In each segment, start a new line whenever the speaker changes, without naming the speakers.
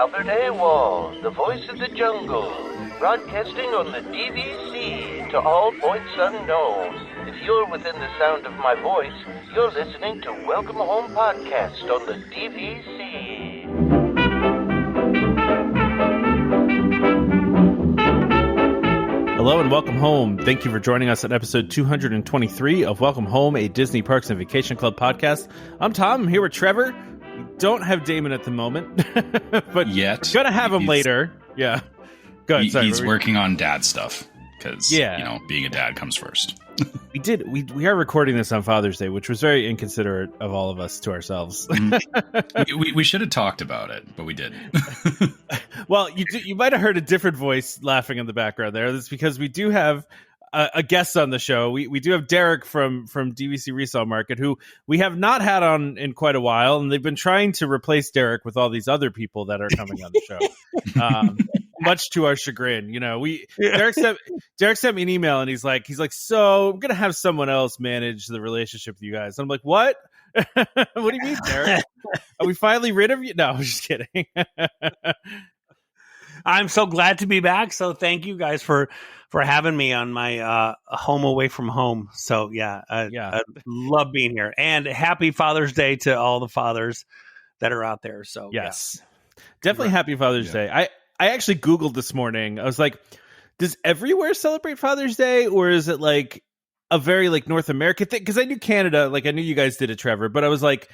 Albert A. Walls, the voice of the jungle, broadcasting on the DVC to all points unknown. If you're within the sound of my voice, you're listening to Welcome Home Podcast on the DVC.
Hello and welcome home. Thank you for joining us at episode 223 of Welcome Home, a Disney Parks and Vacation Club podcast. I'm Tom. I'm here with Trevor. We don't have Damon at the moment, but
yet
we're gonna have him later. Yeah, good.
He's working on dad stuff because being a dad comes first.
We are recording this on Father's Day, which was very inconsiderate of all of us to ourselves.
we should have talked about it, but we didn't.
Well, you might have heard a different voice laughing in the background there. That's because we do have a guest on the show. We do have Derek from DVC Resale Market, who we have not had on in quite a while, and they've been trying to replace Derek with all these other people that are coming on the show. Much to our chagrin, Derek sent me an email, and he's like, so I'm gonna have someone else manage the relationship with you guys. And I'm like, what? What do you mean, Derek? Are we finally rid of you? No, I'm just kidding.
I'm so glad to be back. So thank you guys for having me on my home away from home. So I love being here, and happy Father's Day to all the fathers that are out there. So
yes, definitely happy Father's Day. I actually Googled this morning. I was like, does everywhere celebrate Father's Day, or is it like a very like North American thing? Because I knew Canada, like I knew you guys did it, Trevor, but I was like,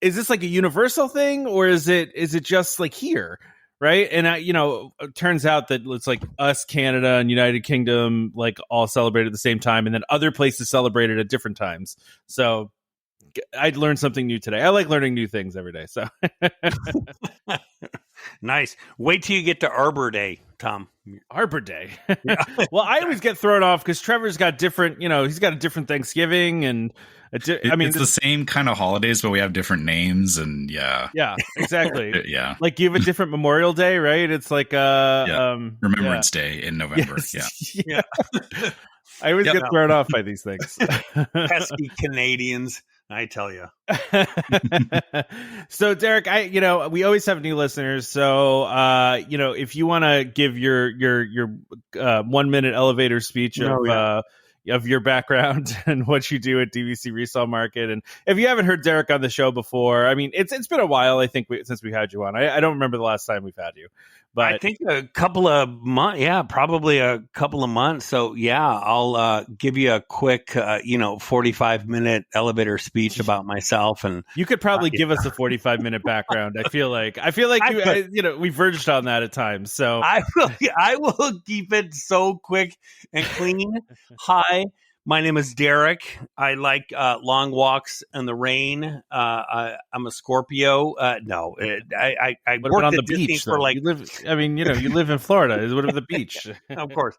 is this like a universal thing, or is it just like here? Right. And, it turns out that it's like us, Canada and United Kingdom, like all celebrate at the same time. And then other places celebrate it at different times. So I learned something new today. I like learning new things every day. So
nice. Wait till you get to Arbor Day, Tom.
Arbor Day. Well, I always get thrown off because Trevor's got different, he's got a different Thanksgiving and
it's the same kind of holidays, but we have different names and yeah,
exactly.
Yeah.
Like you have a different Memorial Day, right? It's like
Remembrance Day in November.
Yes. Yeah. I always get thrown off by these things.
Pesky Canadians, I tell you.
So Derek, we always have new listeners. So, if you want to give your 1 minute elevator speech of your background and what you do at DVC Resale Market. And if you haven't heard Derek on the show before, I mean, it's been a while, I think, since we had you on. I don't remember the last time we've had you. But
I think a couple of months. Yeah, probably a couple of months. So, I'll give you a quick, 45-minute elevator speach about myself. And
you could probably give us a 45-minute background. I feel like we verged on that at times. So
I will keep it so quick and clean. Hi, my name is Derek. I like long walks in the rain. I'm a Scorpio. I worked
on
at
the
Disney
beach
for like.
You live in Florida. What about the beach?
Of course,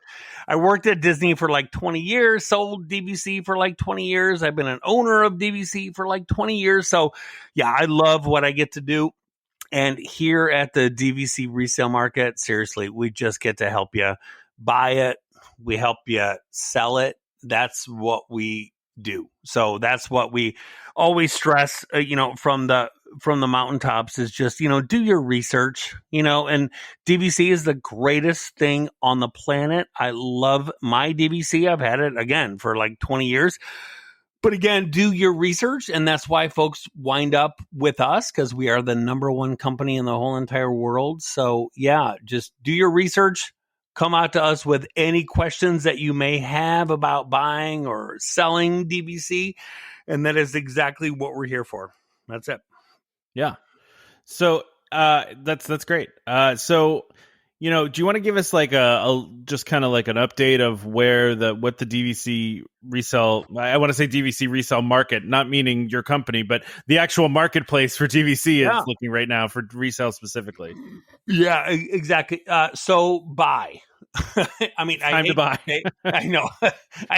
I worked at Disney for like 20 years. Sold DVC for like 20 years. I've been an owner of DVC for like 20 years. So, I love what I get to do. And here at the DVC Resale Market, seriously, we just get to help you buy it. We help you sell it. That's what we do. So that's what we always stress, from the mountaintops is just, do your research, and DVC is the greatest thing on the planet. I love my DVC. I've had it again for like 20 years. But again, do your research. And that's why folks wind up with us, because we are the number one company in the whole entire world. So just do your research. Come out to us with any questions that you may have about buying or selling DVC. And that is exactly what we're here for. That's it.
Yeah. So that's great. So, do you want to give us like just kind of like an update of what the DVC resale, I want to say DVC Resale Market, not meaning your company, but the actual marketplace for DVC is looking right now for resale specifically.
Yeah, exactly. So buy. I mean,
time to buy.
I know.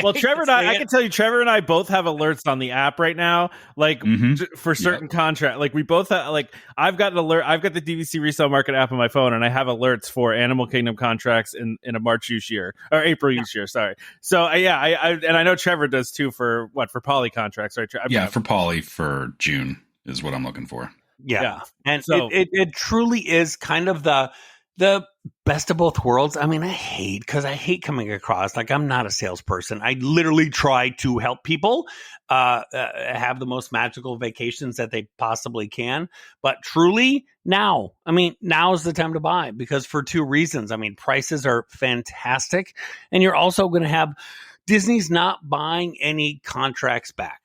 Well, Trevor and I can tell you, Trevor and I both have alerts on the app right now, like for certain contract. Like we both have, like I've got an alert. I've got the DVC Resale Market app on my phone, and I have alerts for Animal Kingdom contracts in a March use year or April use year. Sorry. So I know Trevor does too for Poly contracts, right?
For Poly for June is what I'm looking for.
Yeah. And
So-
it truly is kind of the best of both worlds. I mean, I hate coming across like I'm not a salesperson. I literally try to help people have the most magical vacations that they possibly can. But truly now is the time to buy, because for two reasons. I mean, prices are fantastic, and you're also going to have Disney's not buying any contracts back.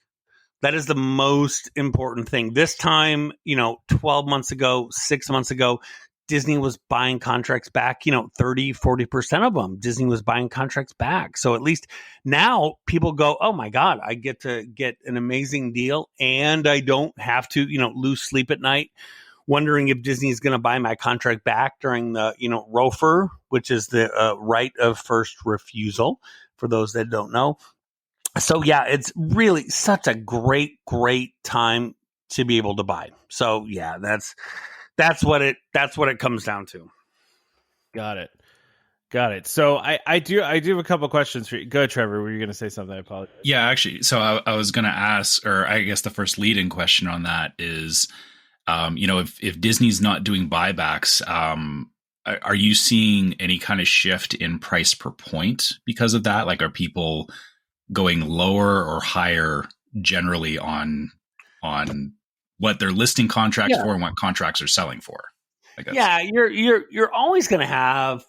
That is the most important thing. This time, 12 months ago, 6 months ago, Disney was buying contracts back, 30, 40% of them. Disney was buying contracts back. So at least now people go, oh my God, I get to get an amazing deal, and I don't have to, lose sleep at night wondering if Disney is going to buy my contract back during the, ROFR, which is the right of first refusal for those that don't know. So yeah, it's really such a great time to be able to buy. So yeah, that's what it comes down to.
Got it. So I do have a couple questions for you. Go ahead, Trevor. Were you going to say something? I apologize.
Yeah, actually. So I was going to ask, or I guess the first lead-in question on that is, if Disney's not doing buybacks, are you seeing any kind of shift in price per point because of that? Like, are people going lower or higher generally on what they're listing contracts for and what contracts are selling for? I guess.
Yeah, you're always going to have,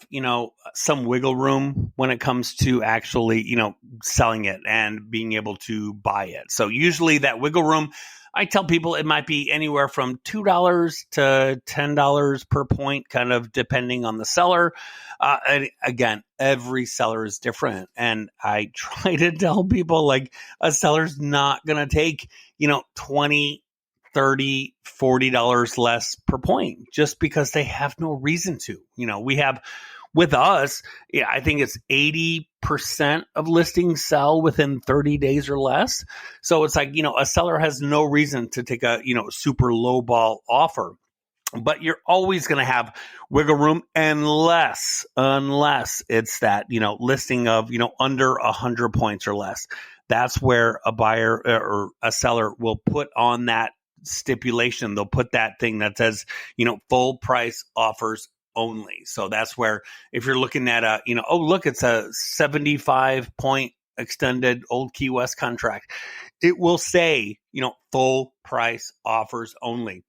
some wiggle room when it comes to actually, selling it and being able to buy it. So usually that wiggle room, I tell people it might be anywhere from $2 to $10 per point, kind of depending on the seller. And again, every seller is different. And I try to tell people, like, a seller's not going to take, $20, $30, $40 less per point just because they have no reason to. We have, with us, I think it's 80% of listings sell within 30 days or less. So it's like, a seller has no reason to take a, super low ball offer. But you're always going to have wiggle room unless it's that, listing of, under 100 points or less. That's where a buyer or a seller will put on that stipulation. They'll put that thing that says, full price offers only. So that's where, if you're looking at a, oh, look, it's a 75 point extended Old Key West contract, it will say, full price offers only.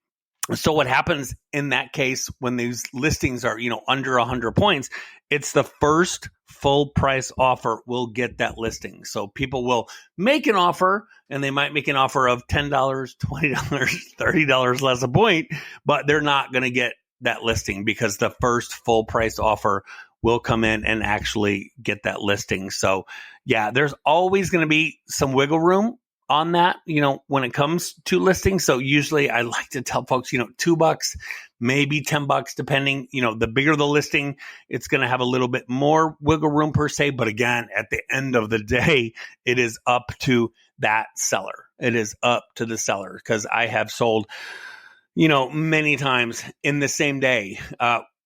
So what happens in that case when these listings are, under 100 points, it's the first full price offer will get that listing. So people will make an offer, and they might make an offer of $10, $20, $30 less a point, but they're not going to get that listing because the first full price offer will come in and actually get that listing. So yeah, there's always going to be some wiggle room on that, when it comes to listings. So usually I like to tell folks, $2, maybe $10, depending, the bigger the listing, it's going to have a little bit more wiggle room per se. But again, at the end of the day, it is up to that seller. It is up to the seller, because I have sold, many times in the same day,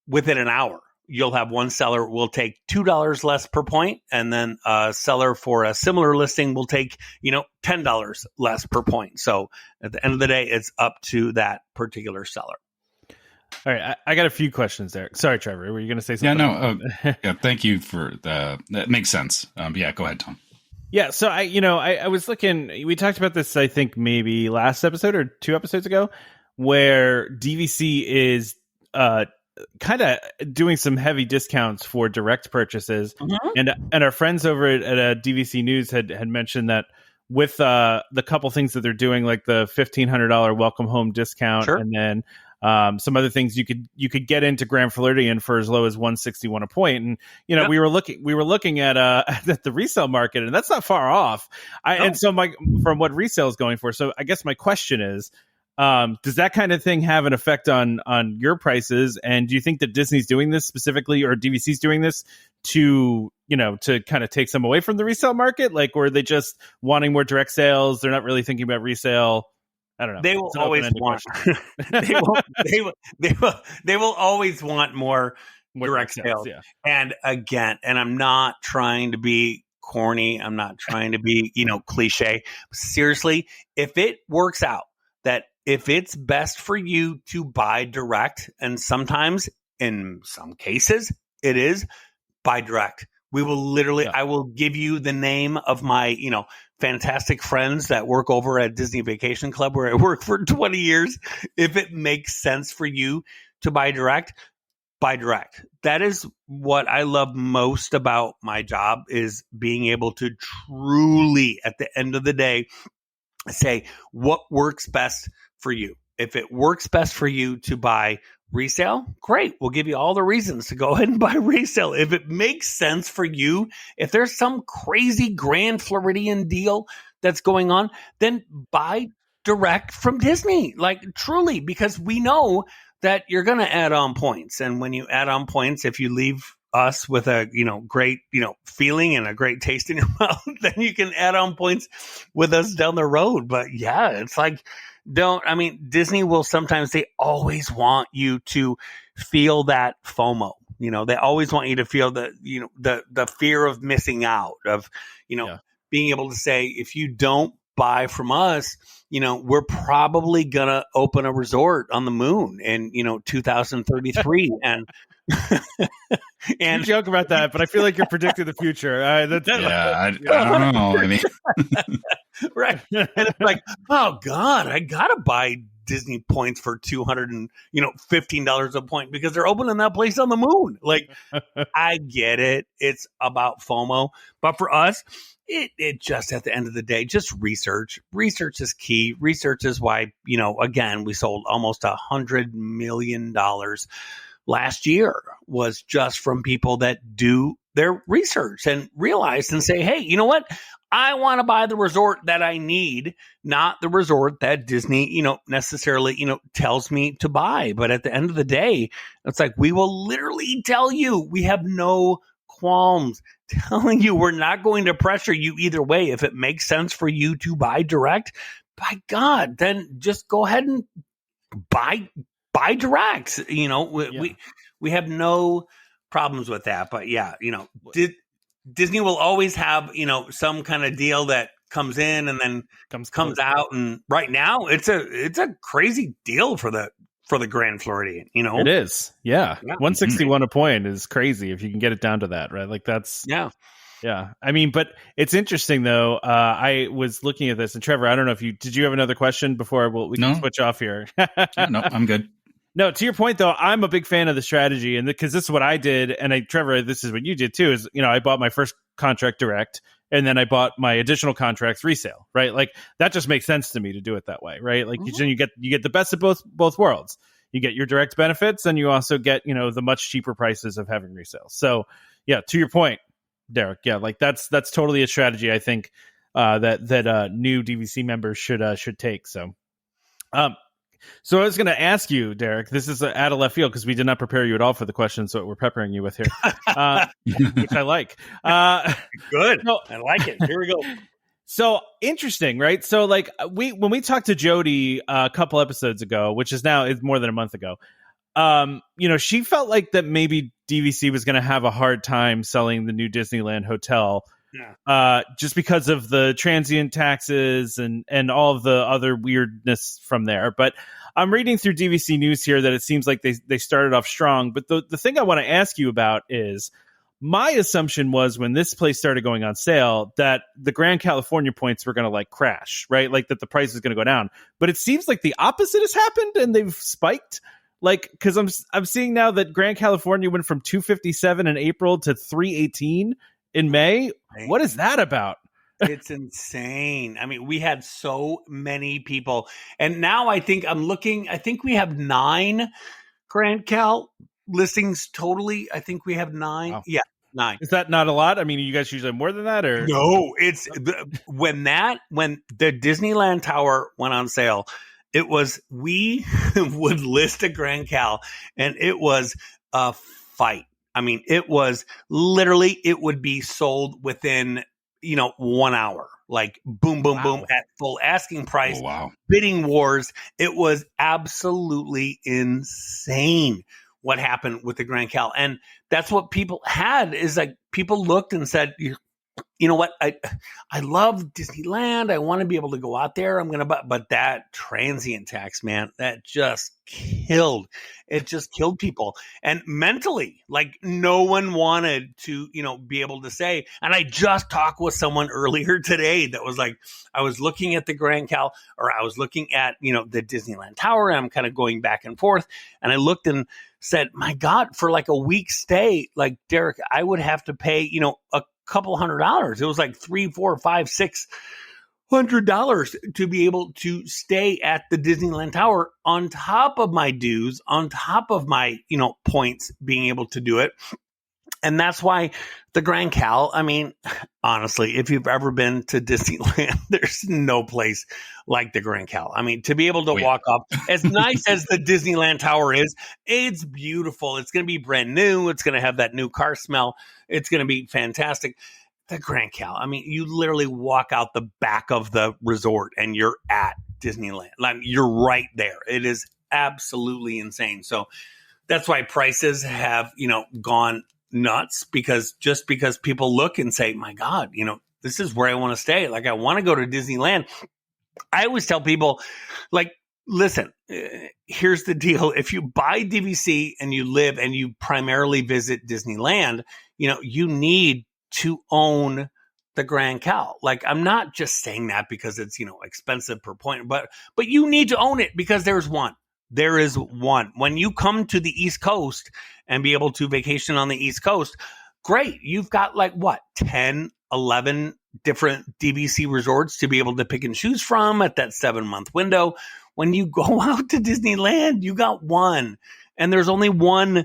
within an hour. You'll have one seller will take $2 less per point, and then a seller for a similar listing will take, $10 less per point. So at the end of the day, it's up to that particular seller.
All right, I got a few questions there. Sorry, Trevor, were you going to say something?
Yeah, no. Yeah, thank you for that makes sense. Yeah, go ahead, Tom.
Yeah, so I was looking. We talked about this, I think maybe last episode or 2 episodes ago, where DVC is kind of doing some heavy discounts for direct purchases. Mm-hmm. And our friends over at DVC News had mentioned that with the couple things that they're doing, like the $1,500 welcome home discount, sure, and then some other things you could get into Grand Floridian for as low as $161 a point. And yep, we were looking at the resale market, and that's not far off. And so from what resale is going for. So I guess my question is, does that kind of thing have an effect on your prices? And do you think that Disney's doing this specifically, or DVC's doing this to kind of take some away from the resale market? Like, or are they just wanting more direct sales? They're not really thinking about resale. I don't know.
They will always want. they will always want more direct sales. Yeah. And again, I'm not trying to be corny. I'm not trying to be cliche. Seriously, if it works out that if it's best for you to buy direct, and sometimes in some cases it is, buy direct. We will literally, I will give you the name of my, fantastic friends that work over at Disney Vacation Club where I worked for 20 years. If it makes sense for you to buy direct, buy direct. That is what I love most about my job, is being able to truly, at the end of the day, say what works best for you. If it works best for you to buy resale, great. We'll give you all the reasons to go ahead and buy resale. If it makes sense for you, if there's some crazy Grand Floridian deal that's going on, then buy direct from Disney. Like, truly, because we know that you're going to add on points. And when you add on points, if you leave us with a, great, feeling and a great taste in your mouth, then you can add on points with us down the road. But yeah, it's like, Disney will sometimes, they always want you to feel that FOMO. They always want you to feel the fear of missing out, of, being able to say, if you don't buy from us, we're probably going to open a resort on the moon in, 2033. And
you joke about that, but I feel like you're predicting the future.
I don't know. I mean,
right. And it's like, oh God, I got to buy Disney points for $215 a point because they're opening that place on the moon. Like, I get it. It's about FOMO. But for us, it just, at the end of the day, just research. Research is key. Research is why, again, we sold almost $100 million last year, was just from people that do their research and realize and say, hey, you know what? I want to buy the resort that I need, not the resort that Disney, necessarily, tells me to buy. But at the end of the day, it's like, we will literally tell you, we have no qualms telling you we're not going to pressure you either way. If it makes sense for you to buy direct, by God, then just go ahead and buy direct. We have no problems with that. But yeah, Disney will always have, some kind of deal that comes in and then comes out. And right now it's a crazy deal for the Grand Floridian,
It is. Yeah. 161 a point is crazy if you can get it down to that, right? Like, that's yeah. But it's interesting though. I was looking at this, and Trevor, I don't know if did you have another question before we can switch off here?
No, I'm good.
No, to your point though, I'm a big fan of the strategy, and because this is what I did, and Trevor, this is what you did too. Is I bought my first contract direct, and then I bought my additional contracts resale, right? Like, that just makes sense to me to do it that way, right? Like, you get the best of both worlds. You get your direct benefits, and you also get the much cheaper prices of having resale. So yeah, to your point, Derek, yeah, like that's totally a strategy I think that new DVC members should take. So. So I was going to ask you, Derek, this is out of left field because we did not prepare you at all for the questions that we're peppering you with here, which I like.
Good. No, I like it. Here we go.
So interesting, right? So like when we talked to Jody a couple episodes ago, which is more than a month ago, she felt like that maybe DVC was going to have a hard time selling the new Disneyland Hotel. Yeah. Just because of the transient taxes and all of the other weirdness from there. But I'm reading through DVC news here that it seems like they started off strong. But the thing I want to ask you about is, my assumption was when this place started going on sale that the Grand California points were going to crash, right? Like that the price is going to go down. But it seems like the opposite has happened and they've spiked. Like, because I'm seeing now that Grand California went from 257 in April to 318 in May. What is that about?
It's insane. We had so many people, and now I think we have 9 Grand Cal listings totally. I think we have 9. Wow. Yeah, 9.
Is that not a lot? You guys usually have more than that, or
no? It's when the Disneyland Tower went on sale, it was, we would list a Grand Cal, and it was a fight. It was literally, it would be sold within, 1 hour, like boom, boom, boom at full asking price.
Oh, wow.
Bidding wars. It was absolutely insane what happened with the Grand Cal. And that's what people had, is like, people looked and said, you know what? I love Disneyland. I want to be able to go out there. But that transient tax, man, that just killed. It just killed people. And mentally, like no one wanted to, be able to say, and I just talked with someone earlier today that was like, I was looking at the Grand Cal, or I was looking at, the Disneyland Tower. And I'm kind of going back and forth. And I looked and said, my God, for like a week stay, like Derek, I would have to pay, a couple $100. It was like $300, $400, $500, $600 to be able to stay at the Disneyland Tower on top of my dues, on top of my, points being able to do it. And that's why the Grand Cal, I mean, honestly, if you've ever been to Disneyland, there's no place like the Grand Cal. I mean, to be able to walk up, as nice as the Disneyland Tower is, it's beautiful. It's going to be brand new. It's going to have that new car smell. It's going to be fantastic. The Grand Cal, I mean, you literally walk out the back of the resort and you're at Disneyland. Like, you're right there. It is absolutely insane. So that's why prices have, gone nuts, because people look and say, my God, this is where I want to stay. Like, I want to go to Disneyland. I always tell people, like, listen, here's the deal. If you buy DVC and you live and you primarily visit Disneyland, you need to own the Grand Cal. Like, I'm not just saying that because it's, expensive per point, but you need to own it because there's one. There is one. When you come to the East Coast and be able to vacation on the East Coast, great. You've got like 10, 11 different DVC resorts to be able to pick and choose from at that 7-month window. When you go out to Disneyland, you got one, and there's only one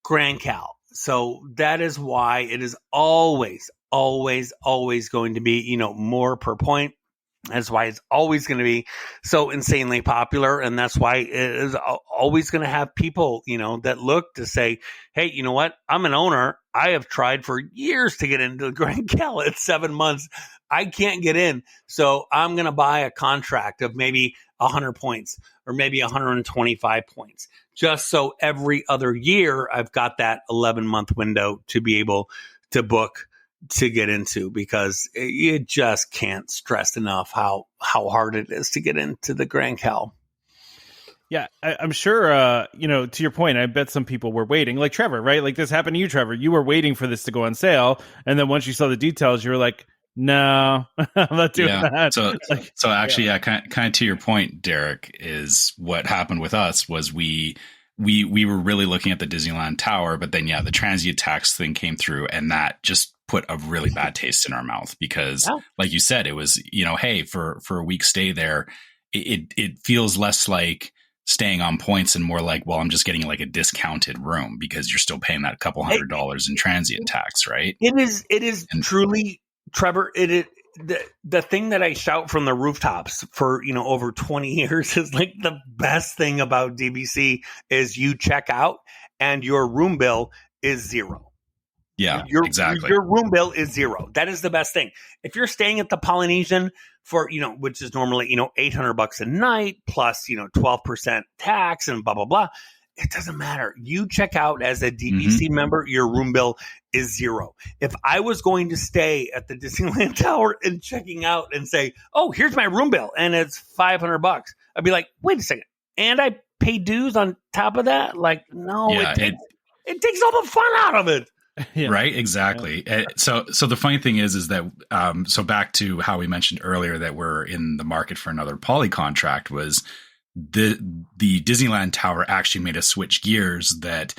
Grand Cal. So that is why it is always, always, always going to be, more per point. That's why it's always going to be so insanely popular. And that's why it is always going to have people, that look to say, hey, you know what? I'm an owner. I have tried for years to get into the Grand Cal at 7 months. I can't get in. So I'm going to buy a contract of maybe 100 points or maybe 125 points, just so every other year I've got that 11-month window to be able to book to get into, because you just can't stress enough how hard it is to get into the Grand Cal.
Yeah, I'm sure, to your point, I bet some people were waiting, like Trevor, right? Like this happened to you, Trevor. You were waiting for this to go on sale. And then once you saw the details, you were like, no, I'm not doing that.
So actually, kind of to your point, Derek, is what happened with us was we were really looking at the Disneyland Tower, but then, the transient tax thing came through, and that just put a really bad taste in our mouth because, like you said, it was, hey, for a week stay there, it feels less like staying on points and more like, well, I'm just getting like a discounted room because you're still paying that couple $100 in transient tax, right?
It is truly, Trevor, the thing that I shout from the rooftops for, over 20 years is like the best thing about DVC is you check out and your room bill is zero.
Yeah, exactly.
Your room bill is zero. That is the best thing. If you're staying at the Polynesian for, which is normally, $800 a night plus, 12% tax and blah, blah, blah. It doesn't matter. You check out as a DVC member, your room bill is zero. If I was going to stay at the Disneyland Tower and checking out and say, oh, here's my room bill and it's $500, I'd be like, wait a second. And I pay dues on top of that? Like, no, it takes all the fun out of it.
Yeah. Right. Exactly. Yeah. So the funny thing is that, so back to how we mentioned earlier that we're in the market for another poly contract was the Disneyland Tower actually made us switch gears, that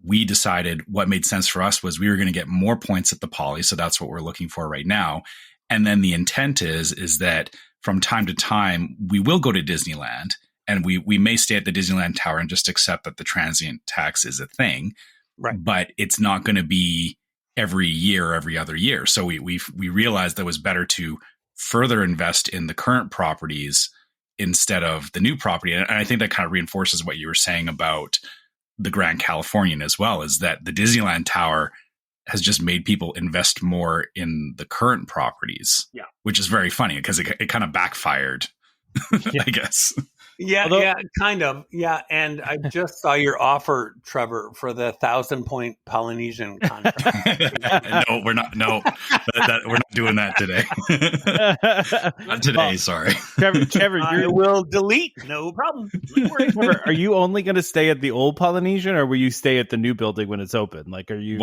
we decided what made sense for us was we were going to get more points at the poly. So that's what we're looking for right now. And then the intent is that from time to time, we will go to Disneyland and we may stay at the Disneyland Tower and just accept that the transient tax is a thing. Right. But it's not going to be every year or every other year. So we realized that it was better to further invest in the current properties instead of the new property. And I think that kind of reinforces what you were saying about the Grand Californian as well, is that the Disneyland Tower has just made people invest more in the current properties, which is very funny because it kind of backfired, I guess.
Yeah,
Although-
yeah, kind of. Yeah, and I just saw your offer, Trevor, for the 1,000-point Polynesian contract.
No, we're not. No, we're not doing that today. Not today.
Well,
Sorry.
Trevor,
I will delete. No problem. No worries.
Trevor, are you only going to stay at the old Polynesian, or will you stay at the new building when it's open? Like, are you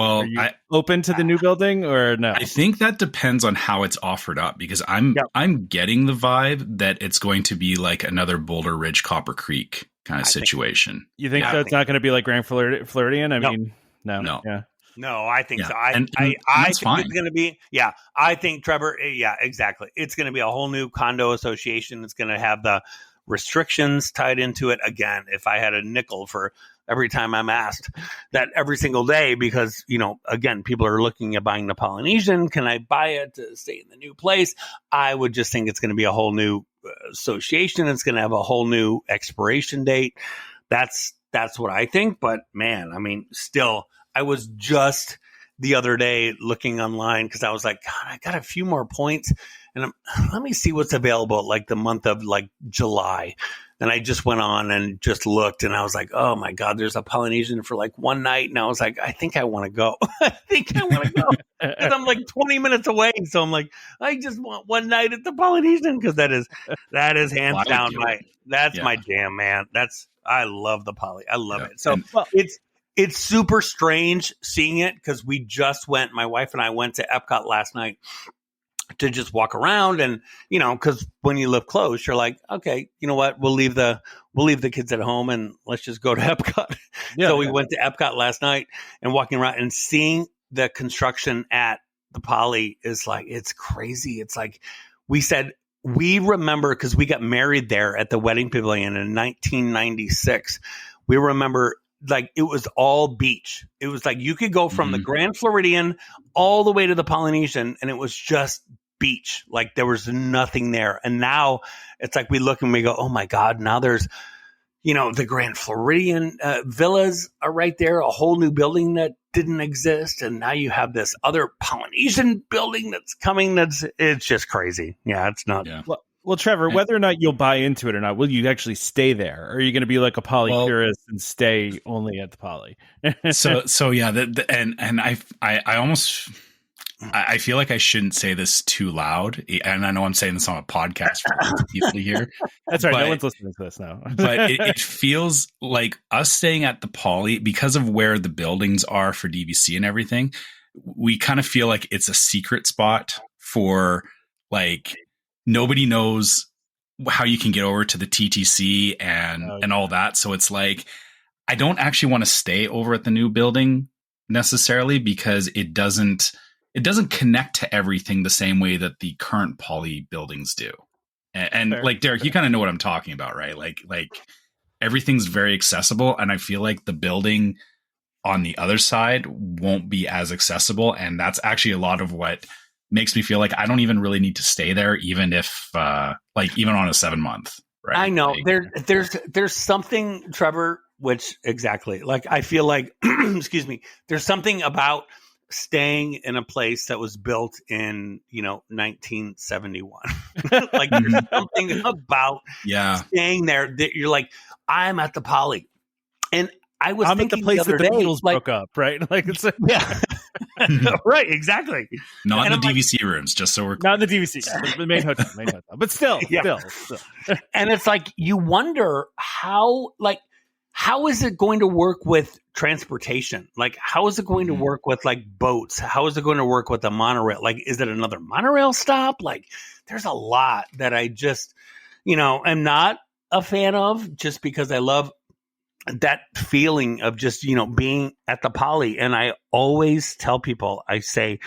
open to the new building or no?
I think that depends on how it's offered up, because I'm getting the vibe that it's going to be like another Boulder Ridge, Copper Creek kind of situation.
You think so? It's not going to be like Grand Floridian? I mean, no.
No.
No, I think so.
And
I
that's
think
fine.
it's going to be, I think, Trevor, exactly. It's going to be a whole new condo association. It's going to have the restrictions tied into it. Again, if I had a nickel for every time I'm asked that every single day, because, again, people are looking at buying the Polynesian. Can I buy it to stay in the new place? I would just think it's going to be a whole new association. It's going to have a whole new expiration date. That's what I think. But man, I mean, still, I was just the other day looking online because I was like, God, I got a few more points, and let me see what's available like the month of like July. And I just went on and just looked, and I was like, oh my God, there's a Polynesian for like one night. And I was like, I think I want to go. Because I'm like 20 minutes away. So I'm like, I just want one night at the Polynesian, because that is hands down my jam, man. I love the Poly. I love it. So it's super strange seeing it, because we just went, my wife and I went to EPCOT last night to just walk around, and because when you live close, you're like, okay, you know what, we'll leave the kids at home and let's just go to EPCOT. So we went to EPCOT last night, and walking around and seeing the construction at the Poly is like, it's crazy. It's like, we said, we remember, because we got married there at the wedding pavilion in 1996. We remember, like, it was all beach. It was like you could go from the Grand Floridian all the way to the Polynesian, and it was just beach. Like, there was nothing there. And now it's like we look and we go, oh my God, now there's, the Grand Floridian villas are right there, a whole new building that didn't exist. And now you have this other Polynesian building that's coming. It's just crazy. Yeah, it's not.
Yeah.
Well, Trevor, whether or not you'll buy into it or not, will you actually stay there? Or are you going to be like a Poly purist and stay only at the Poly?
So yeah, and I almost, I feel like I shouldn't say this too loud, and I know I'm saying this on a podcast for people to hear.
That's right. No one's listening to this now.
But it feels like us staying at the Poly, because of where the buildings are for DVC and everything, we kind of feel like it's a secret spot for, like, nobody knows how you can get over to the TTC and all that. So it's like, I don't actually want to stay over at the new building necessarily, because it doesn't connect to everything the same way that the current Poly buildings do. And like, Derek, you kind of know what I'm talking about, right? Like everything's very accessible. And I feel like the building on the other side won't be as accessible. And that's actually a lot of what makes me feel like I don't even really need to stay there, even if, even on a 7-month. Right?
I know there's something, Trevor, which exactly, like, I feel like, excuse me, there's something about staying in a place that was built in 1971. Like, there's something about staying there that you're like, I'm at the Poly, and I'm thinking
at the place
the
that the Beatles broke up, right? Like, it's
right, exactly.
Not in the DVC rooms, just so we're
not in the DVC, the main hotel, but still.
And it's like, you wonder how is it going to work with transportation? Like, how is it going to work with, like, boats? How is it going to work with a monorail? Like, is it another monorail stop? Like, there's a lot that I just, am not a fan of, just because I love that feeling of just, being at the Poly. And I always tell people, I say,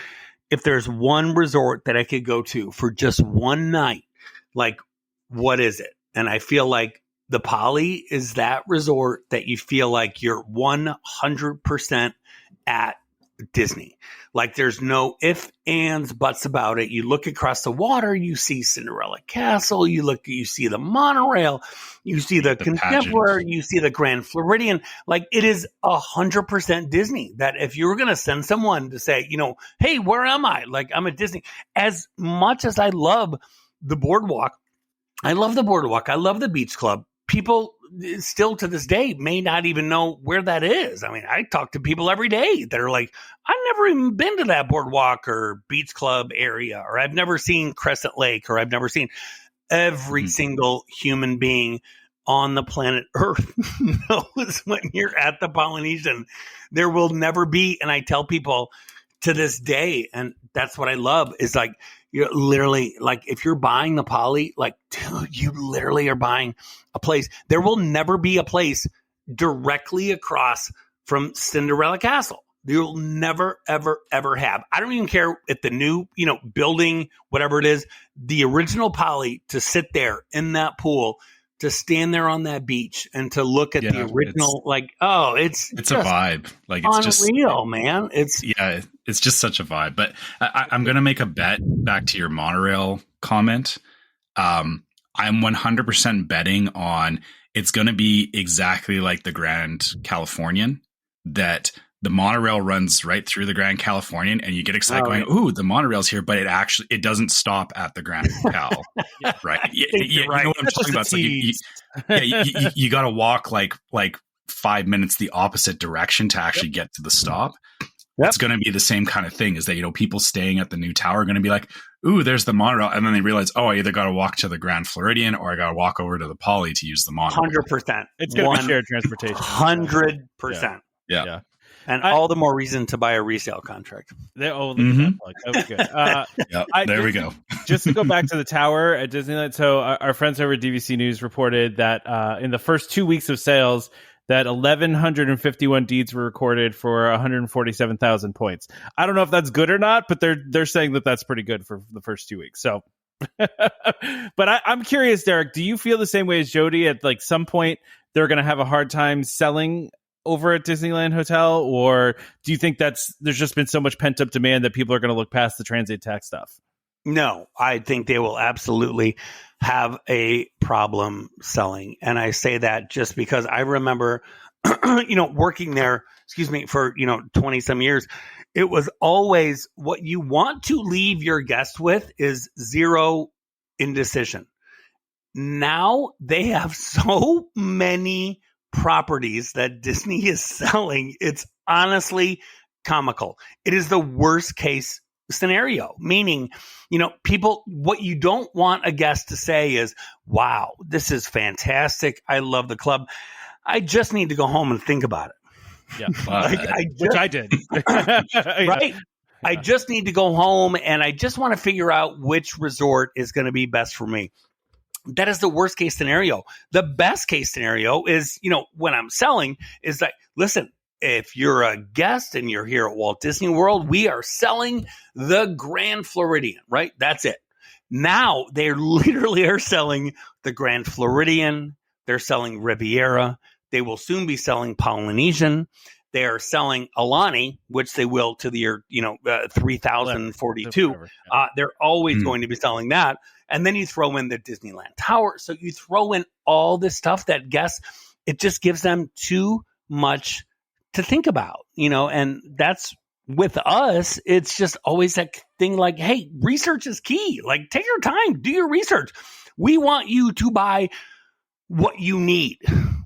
if there's one resort that I could go to for just one night, like, what is it? And I feel like the Poly is that resort that you feel like you're 100% at Disney. Like, there's no ifs, ands, buts about it. You look across the water, you see Cinderella Castle, you see the monorail, you see the Contemporary, you see the Grand Floridian. Like, it is 100% Disney. That if you were going to send someone to say, hey, where am I? Like, I'm at Disney. As much as I love the boardwalk, I love the boardwalk, I love the beach club, people still to this day may not even know where that is. I mean, I talk to people every day that are like, I've never even been to that boardwalk or beach club area, or I've never seen Crescent Lake, or I've never seen. Every single human being on the planet Earth knows when you're at the Polynesian. There will never be, and I tell people to this day, and that's what I love, is like, you're literally, like, if you're buying the Poly, like, dude, you literally are buying a place. There will never be a place directly across from Cinderella Castle. You'll never, ever, ever have. I don't even care if the new, building, whatever it is, the original Poly, to sit there in that pool, to stand there on that beach and to look at the original, it's
a vibe. Like, it's
unreal,
just,
man.
It's just such a vibe. But I'm going to make a bet back to your monorail comment. I'm 100% betting on it's going to be exactly like the Grand Californian, that the monorail runs right through the Grand Californian, and you get excited going, "Ooh, the monorail's here!" But it doesn't stop at the Grand Cal, right? You know what I'm talking about? Like you got to walk like 5 minutes the opposite direction to actually get to the stop. Yep. It's going to be the same kind of thing. Is that people staying at the new tower are going to be like, "Ooh, there's the monorail," and then they realize, "Oh, I either got to walk to the Grand Floridian or I got to walk over to the Poly to use the monorail."
100%.
It's going to be shared transportation.
100%.
Yeah.
And all the more reason to buy a resale contract.
That was good.
There we go.
Just to go back to the tower at Disneyland. So our friends over at DVC News reported that in the first 2 weeks of sales, that 1,151 deeds were recorded for 147,000 points. I don't know if that's good or not, but they're saying that that's pretty good for the first 2 weeks. So, but I'm curious, Derek, do you feel the same way as Jody? At like some point, they're going to have a hard time selling over at Disneyland Hotel, or do you think there's just been so much pent up demand that people are going to look past the transient tax stuff?
No, I think they will absolutely have a problem selling. And I say that just because I remember, working there, for, 20 some years, it was always what you want to leave your guest with is zero indecision. Now they have so many properties that Disney is selling. It's honestly comical. It is the worst case scenario, meaning, people, what you don't want a guest to say is, "Wow, this is fantastic. I love the club. I just need to go home and think about it."
Yeah. Which I did.
Right. I just need to go home and I just want to figure out which resort is going to be best for me. That is the worst case scenario. The best case scenario is, when I'm selling, is that, listen, if you're a guest and you're here at Walt Disney World, we are selling the Grand Floridian, right? That's it. Now they literally are selling the Grand Floridian. They're selling Riviera. They will soon be selling Polynesian. They are selling Alani, which they will to the year, 3042. They're always going to be selling that. And then you throw in the Disneyland Tower. So you throw in all this stuff that guests, it just gives them too much to think about, and that's with us. It's just always that thing like, hey, research is key. Like, take your time, do your research. We want you to buy what you need.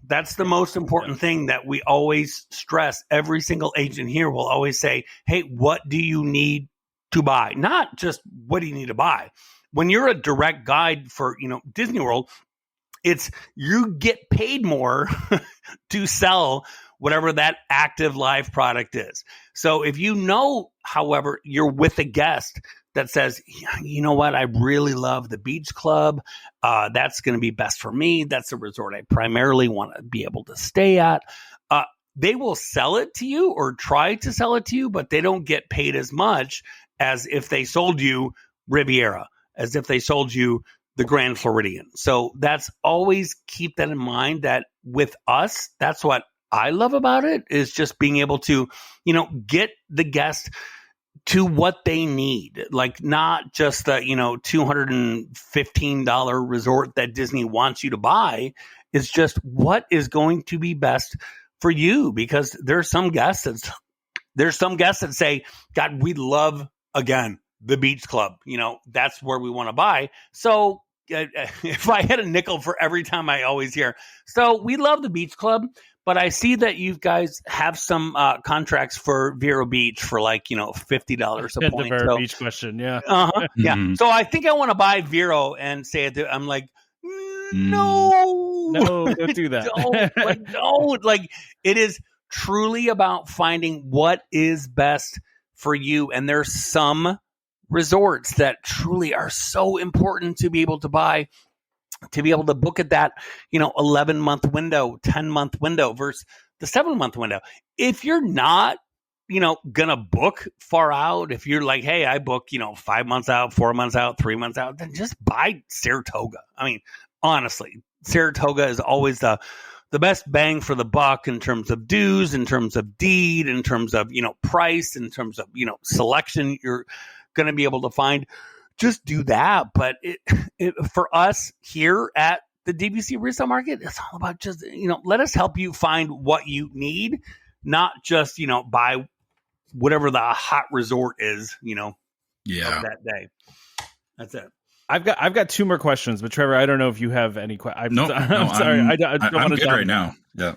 That's the most important thing that we always stress. Every single agent here will always say, hey, what do you need to buy? Not just what do you need to buy. When you're a direct guide for, Disney World, it's you get paid more to sell whatever that active live product is. So if however, you're with a guest that says, you know what, I really love the beach club. That's going to be best for me. That's a resort I primarily want to be able to stay at. They will sell it to you or try to sell it to you, but they don't get paid as much as if they sold you Riviera, as if they sold you the Grand Floridian. So that's always keep that in mind, that with us, that's what I love about it, is just being able to, get the guest to what they need, like not just the, $215 resort that Disney wants you to buy. It's just what is going to be best for you, because there's some guests that say, God, we love, again, the beach club, that's where we want to buy. So if I had a nickel for every time I always hear. So we love the beach club, but I see that you guys have some contracts for Vero Beach for like, $50 a point.
The Vero
So,
Beach question, yeah.
yeah.
Mhm.
So I think I want to buy Vero and say it. I'm like, no,
don't do that.
don't. Like, it is truly about finding what is best for you. And there's some resorts that truly are so important to be able to buy, to be able to book at that, 11-month window, 10-month window versus the 7-month window. If you're not, gonna book far out, if you're like, hey, I book, 5 months out, 4 months out, 3 months out, then just buy Saratoga. I mean, honestly, Saratoga is always the best bang for the buck in terms of dues, in terms of deed, in terms of, price, in terms of, selection you're going to be able to find. Just do that. But for us here at the DVC Resale Market, it's all about just, let us help you find what you need, not just, buy whatever the hot resort is, of that day. That's it.
I've got 2 more questions, but Trevor, I don't know if you have any questions.
No,
I'm sorry. I don't
I'm
want to
good right now. Yeah.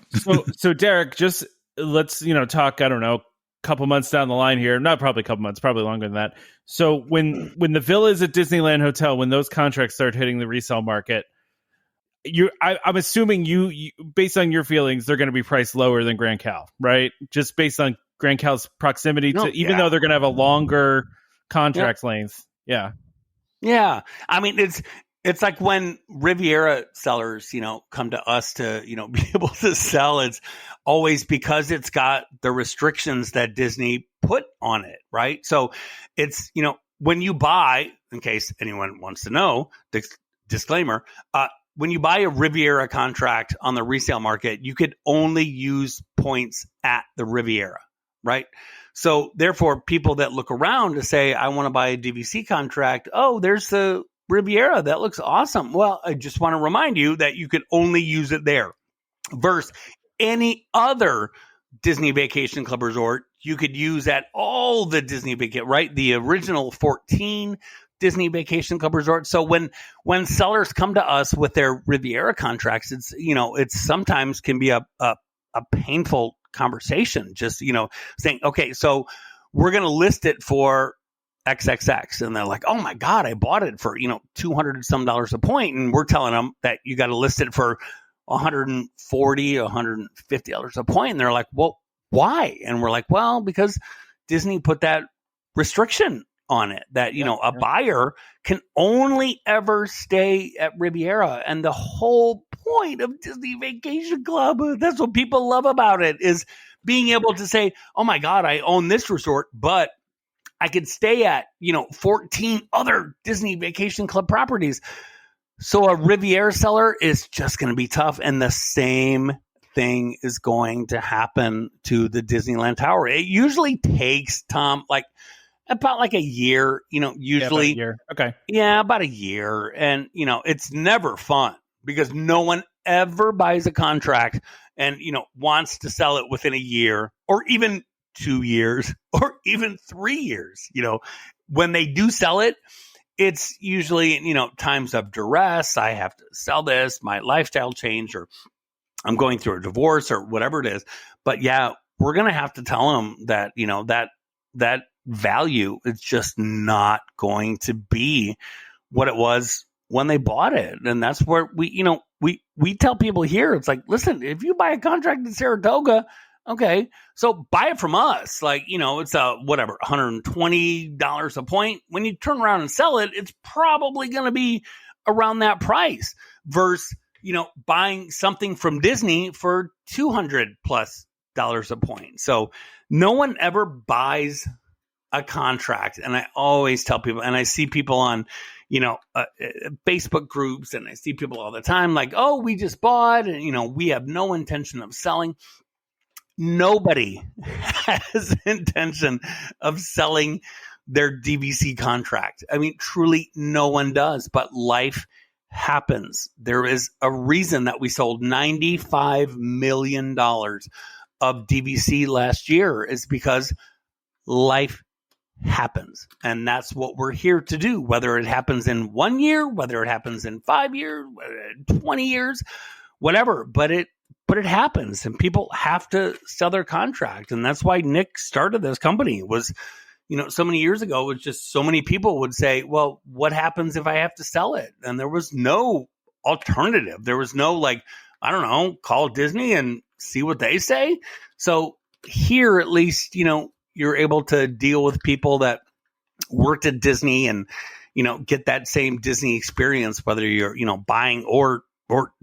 so Derek, just let's talk. I don't know, a couple months down the line here. Not probably a couple months, probably longer than that. So when the villas at Disneyland Hotel, when those contracts start hitting the resale market, I'm assuming you based on your feelings, they're going to be priced lower than Grand Cal, right? Just based on Grand Cal's proximity to, even though they're going to have a longer contract length. Yeah.
Yeah. I mean, it's like when Riviera sellers, come to us to, be able to sell. It's always because it's got the restrictions that Disney put on it, right? So it's, when you buy, in case anyone wants to know, disclaimer, when you buy a Riviera contract on the resale market, you could only use points at the Riviera, right? So therefore, people that look around to say, I want to buy a DVC contract. Oh, there's the Riviera. That looks awesome. Well, I just want to remind you that you could only use it there versus any other Disney Vacation Club resort you could use at all the Disney Vacation, right? The original 14 Disney Vacation Club resort. So when sellers come to us with their Riviera contracts, it's, it's sometimes can be a painful conversation, just, saying, okay, so we're going to list it for XXX. And they're like, oh my God, I bought it for, $200 and some a point. And we're telling them that you got to list it for $140, $150 a point. And they're like, well, why? And we're like, well, because Disney put that restriction on it that, a buyer can only ever stay at Riviera. And the whole point of Disney Vacation Club, that's what people love about it, is being able to say, oh my God, I own this resort, but I could stay at, 14 other Disney Vacation Club properties. So a Riviera seller is just going to be tough. And the same thing is going to happen to the Disneyland Tower. It usually takes, Tom, about a year, usually.
Yeah, about a year. Okay.
Yeah, about a year. And, it's never fun because no one ever buys a contract and, wants to sell it within a year or even 2 years or even 3 years. When they do sell it, it's usually, times of duress. I have to sell this, my lifestyle change, or I'm going through a divorce or whatever it is. But yeah, we're going to have to tell them that, that value is just not going to be what it was when they bought it. And that's where we tell people here, it's like, listen, if you buy a contract in Saratoga, okay, so buy it from us. It's $120 a point. When you turn around and sell it, it's probably going to be around that price versus, buying something from Disney for $200+ a point. So no one ever buys a contract. And I always tell people, and I see people on, Facebook groups, and I see people all the time like, oh, we just bought, and, we have no intention of selling. Nobody has intention of selling their DVC contract. I mean, truly no one does, but life happens. There is a reason that we sold $95 million of DVC last year, is because life happens. And that's what we're here to do, whether it happens in 1 year, whether it happens in 5 years, 20 years, whatever. But it happens, and people have to sell their contract. And that's why Nick started this company. It was, so many years ago, it was just so many people would say, well, what happens if I have to sell it? And there was no alternative. There was no call Disney and see what they say. So here, at least, you're able to deal with people that worked at Disney and, get that same Disney experience, whether you're, buying or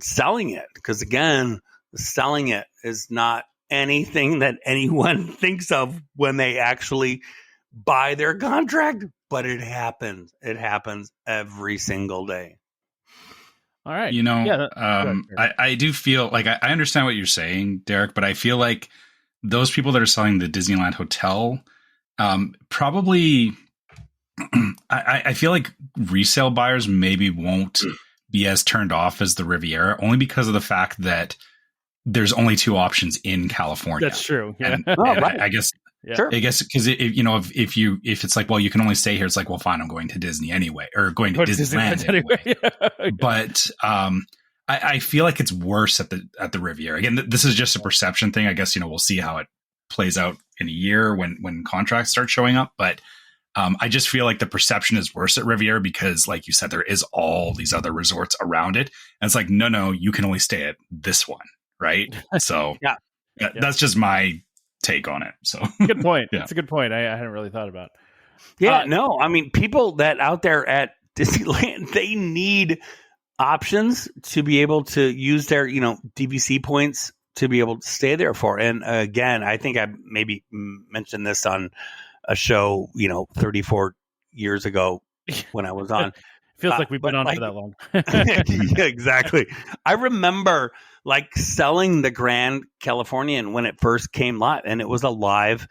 selling it. Because again, selling it is not anything that anyone thinks of when they actually buy their contract, but it happens. It happens every single day.
All right.
I do feel like I understand what you're saying, Derek, but I feel like those people that are selling the Disneyland Hotel, probably, I feel like resale buyers maybe won't be as turned off as the Riviera, only because of the fact that there's only 2 options in California.
That's true. Yeah.
Right. I guess.
Yeah.
Sure. I guess because if it's like, well, you can only stay here, it's like, well, fine, I'm going to Disney anyway, or going to Disneyland anyway. Yeah. But I feel like it's worse at the Riviera. Again, this is just a perception thing. I guess we'll see how it plays out in a year when contracts start showing up. But I just feel like the perception is worse at Riviera because, like you said, there is all these other resorts around it, and it's like, no, you can only stay at this one, right? So yeah, that's just my take on it. So
good point.
Yeah.
It's a good point. I hadn't really thought about.
Yeah, no, I mean, people that out there at Disneyland, they need options to be able to use their, DVC points to be able to stay there for. And again, I think I maybe mentioned this on a show, 34 years ago when I was on.
Feels like we've been on for that long.
Yeah, exactly. I remember selling the Grand Californian when it first came live, and it was a live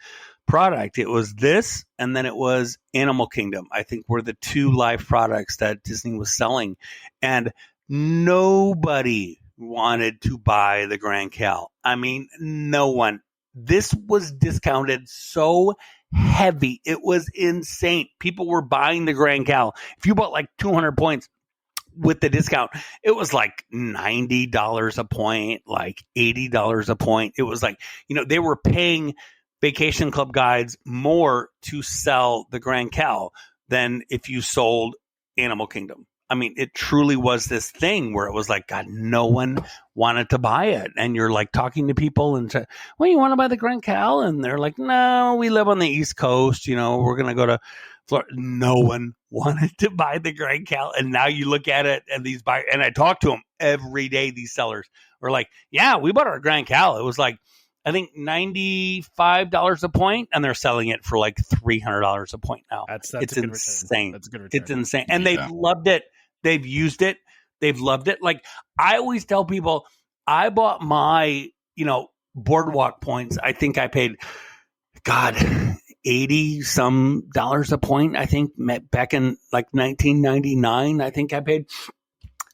product. It was this, and then it was Animal Kingdom, I think, were the 2 live products that Disney was selling. And nobody wanted to buy the Grand Cal. I mean, no one. This was discounted so heavy. It was insane. People were buying the Grand Cal. If you bought 200 points with the discount, it was $90 a point, $80 a point. It was they were paying Vacation Club guides more to sell the Grand Cal than if you sold Animal Kingdom. I mean, it truly was this thing where it was God, no one wanted to buy it. And you're talking to people and say, well, you want to buy the Grand Cal? And they're like, no, we live on the East Coast. We're going to go to Florida. No one wanted to buy the Grand Cal. And now you look at it and these buyers, and I talk to them every day. These sellers were like, yeah, we bought our Grand Cal. It was I think $95 a point, and they're selling it for $300 a point now.
That's
it's
a good
insane.
Return. That's a good return.
It's insane. And they've loved it. They've used it. They've loved it. I always tell people, I bought my, boardwalk points. I think I paid, God, $80 some a point. I think back in 1999, I think I paid.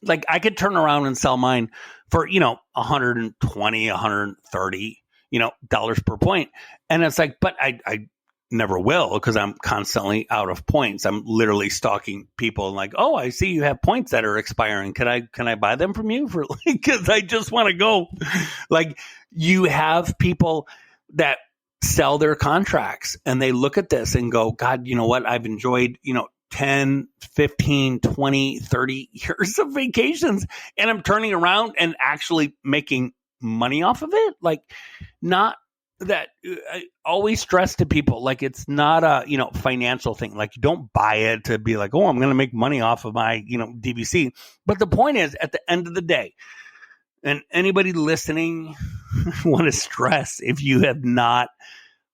I could turn around and sell mine for, 120, 130, dollars per point. And it's but I never will, because I'm constantly out of points. I'm literally stalking people and oh, I see you have points that are expiring. Can I buy them from you for because I just want to go. You have people that sell their contracts and they look at this and go, God, you know what? I've enjoyed, 10, 15, 20, 30 years of vacations, and I'm turning around and actually making money off of it. Not that I always stress to people, it's not a, financial thing. You don't buy it to be oh, I'm going to make money off of my, DVC. But the point is, at the end of the day, and anybody listening, want to stress, if you have not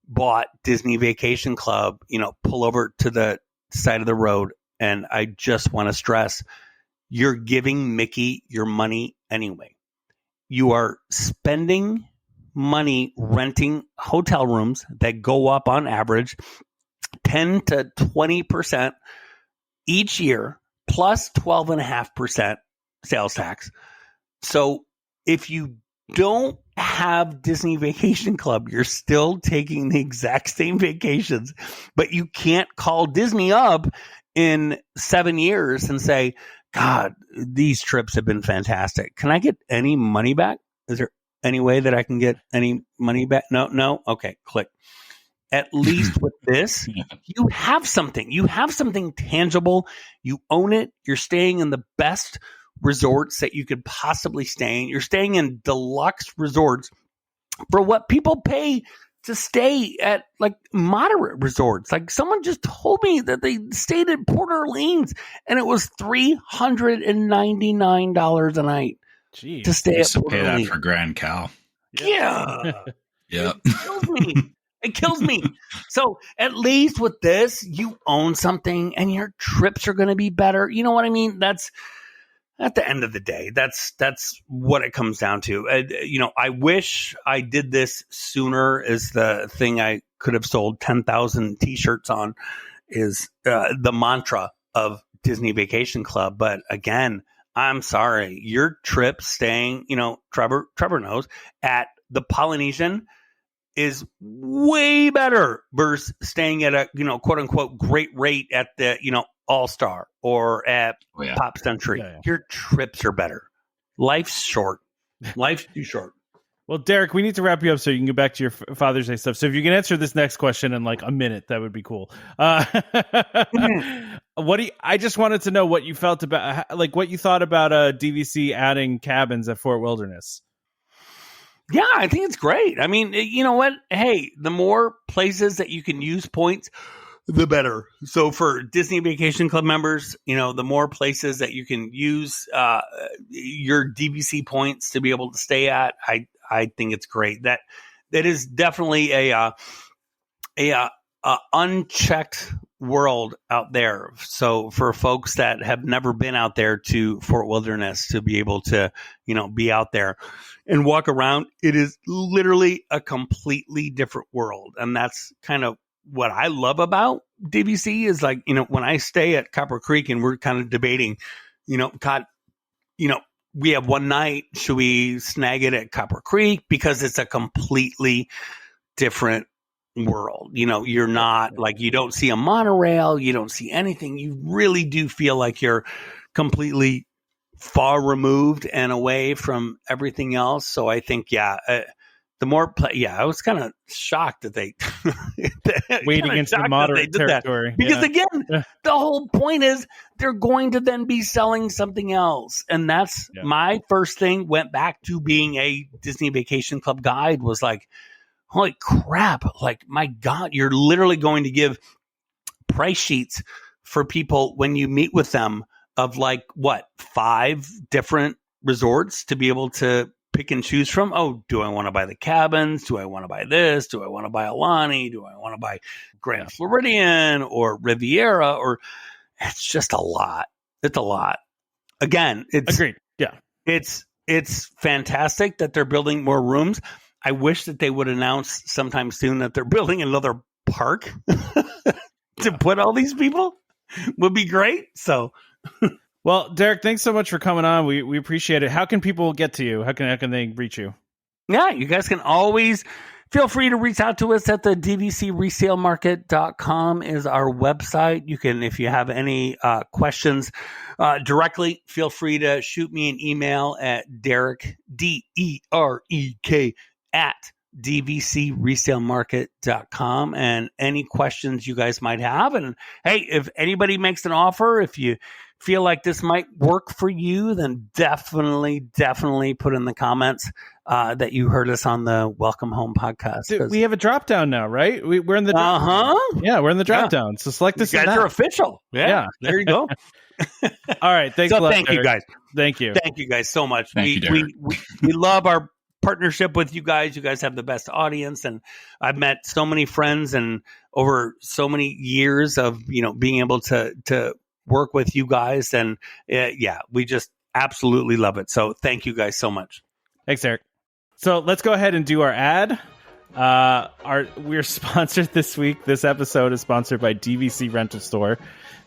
bought Disney Vacation Club, pull over to the side of the road. And I just want to stress, you're giving Mickey your money anyway. You are spending money renting hotel rooms that go up on average 10 to 20% each year, plus 12.5% sales tax. So if you don't have Disney Vacation Club. You're still taking the exact same vacations, but you can't call Disney up in 7 years and say, God, these trips have been fantastic. Can I get any money back? Is there any way that I can get any money back? No. Okay, click. At least with this, you have something. You have something tangible. You own it. You're staying in the best resorts that you could possibly stay in. You're staying in deluxe resorts for what people pay to stay at like moderate resorts. Like someone just told me that they stayed at Port Orleans and it was $399 a night.
Jeez.
To stay at
to
Port
pay
Orleans.
that for Grand Cal.
Yeah.
Yeah.
It kills me. It kills me. So at least with this, you own something and your trips are going to be better. You know what I mean? That's at the end of the day. That's what it comes down to. I wish I did this sooner is the thing I could have sold 10,000 t-shirts on is the mantra of Disney Vacation Club. But again, I'm sorry, your trip staying, Trevor knows, at the Polynesian is way better versus staying at a, quote unquote, great rate at the, All-Star or at Pop Century.
Yeah.
Your trips are better. Life's short. Life's too short.
Well, Derek, we need to wrap you up so you can get back to your Father's Day stuff. So if you can answer this next question in like a minute, that would be cool. I just wanted to know what you felt about, like what you thought about DVC adding cabins at Fort Wilderness.
Yeah, I think it's great. I mean, you know what? Hey, the more places that you can use points, the better. So for Disney Vacation Club members, the more places that you can use your DVC points to be able to stay at, I think it's great. That is definitely a unchecked world out there. So for folks that have never been out there to Fort Wilderness to be able to, be out there and walk around, it is literally a completely different world. And that's kind of what I love about DVC is like, when I stay at Copper Creek and we're kind of debating, we have one night, should we snag it at Copper Creek? Because it's a completely different world. You're not like, you don't see a monorail, you don't see anything. You really do feel like you're completely far removed and away from everything else. So I think, the more I was kind of shocked that they
wading into the moderate territory.
Because again, the whole point is they're going to then be selling something else. And that's my first thing went back to being a Disney Vacation Club guide was like, holy crap. Like, my God, you're literally going to give price sheets for people when you meet with them of like, 5 different resorts to be able to pick and choose from. Oh, do I want to buy the cabins? Do I want to buy this? Do I want to buy Alani? Do I want to buy Grand Floridian or Riviera? Or it's just a lot. It's a lot. Again, it's
agreed. Yeah.
It's fantastic that they're building more rooms. I wish that they would announce sometime soon that they're building another park to put all these people would be great. So
well, Derek, thanks so much for coming on. We appreciate it. How can people get to you? How can they reach you?
Yeah, you guys can always feel free to reach out to us at the dvcresalemarket.com is our website. You can, if you have any questions directly, feel free to shoot me an email at Derek, DEREK, at dvcresalemarket.com, and any questions you guys might have. And hey, if anybody makes an offer, if you feel like this might work for you, then definitely put in the comments that you heard us on the Welcome Home podcast.
Dude, we have a drop down now, right? We're in the drop down. Yeah, we're in the drop down. So select this.
You guys are official. Yeah, there you go.
All right, thanks.
So
a lot,
thank
Derek.
you guys.
Thank you
guys so much.
Thank you,
we love our partnership with you guys. You guys have the best audience, and I've met so many friends and over so many years of being able to work with you guys, and we just absolutely love it. So thank you guys so much.
Thanks, Eric. So let's go ahead and do our ad. We're sponsored this week. This episode is sponsored by DVC Rental Store.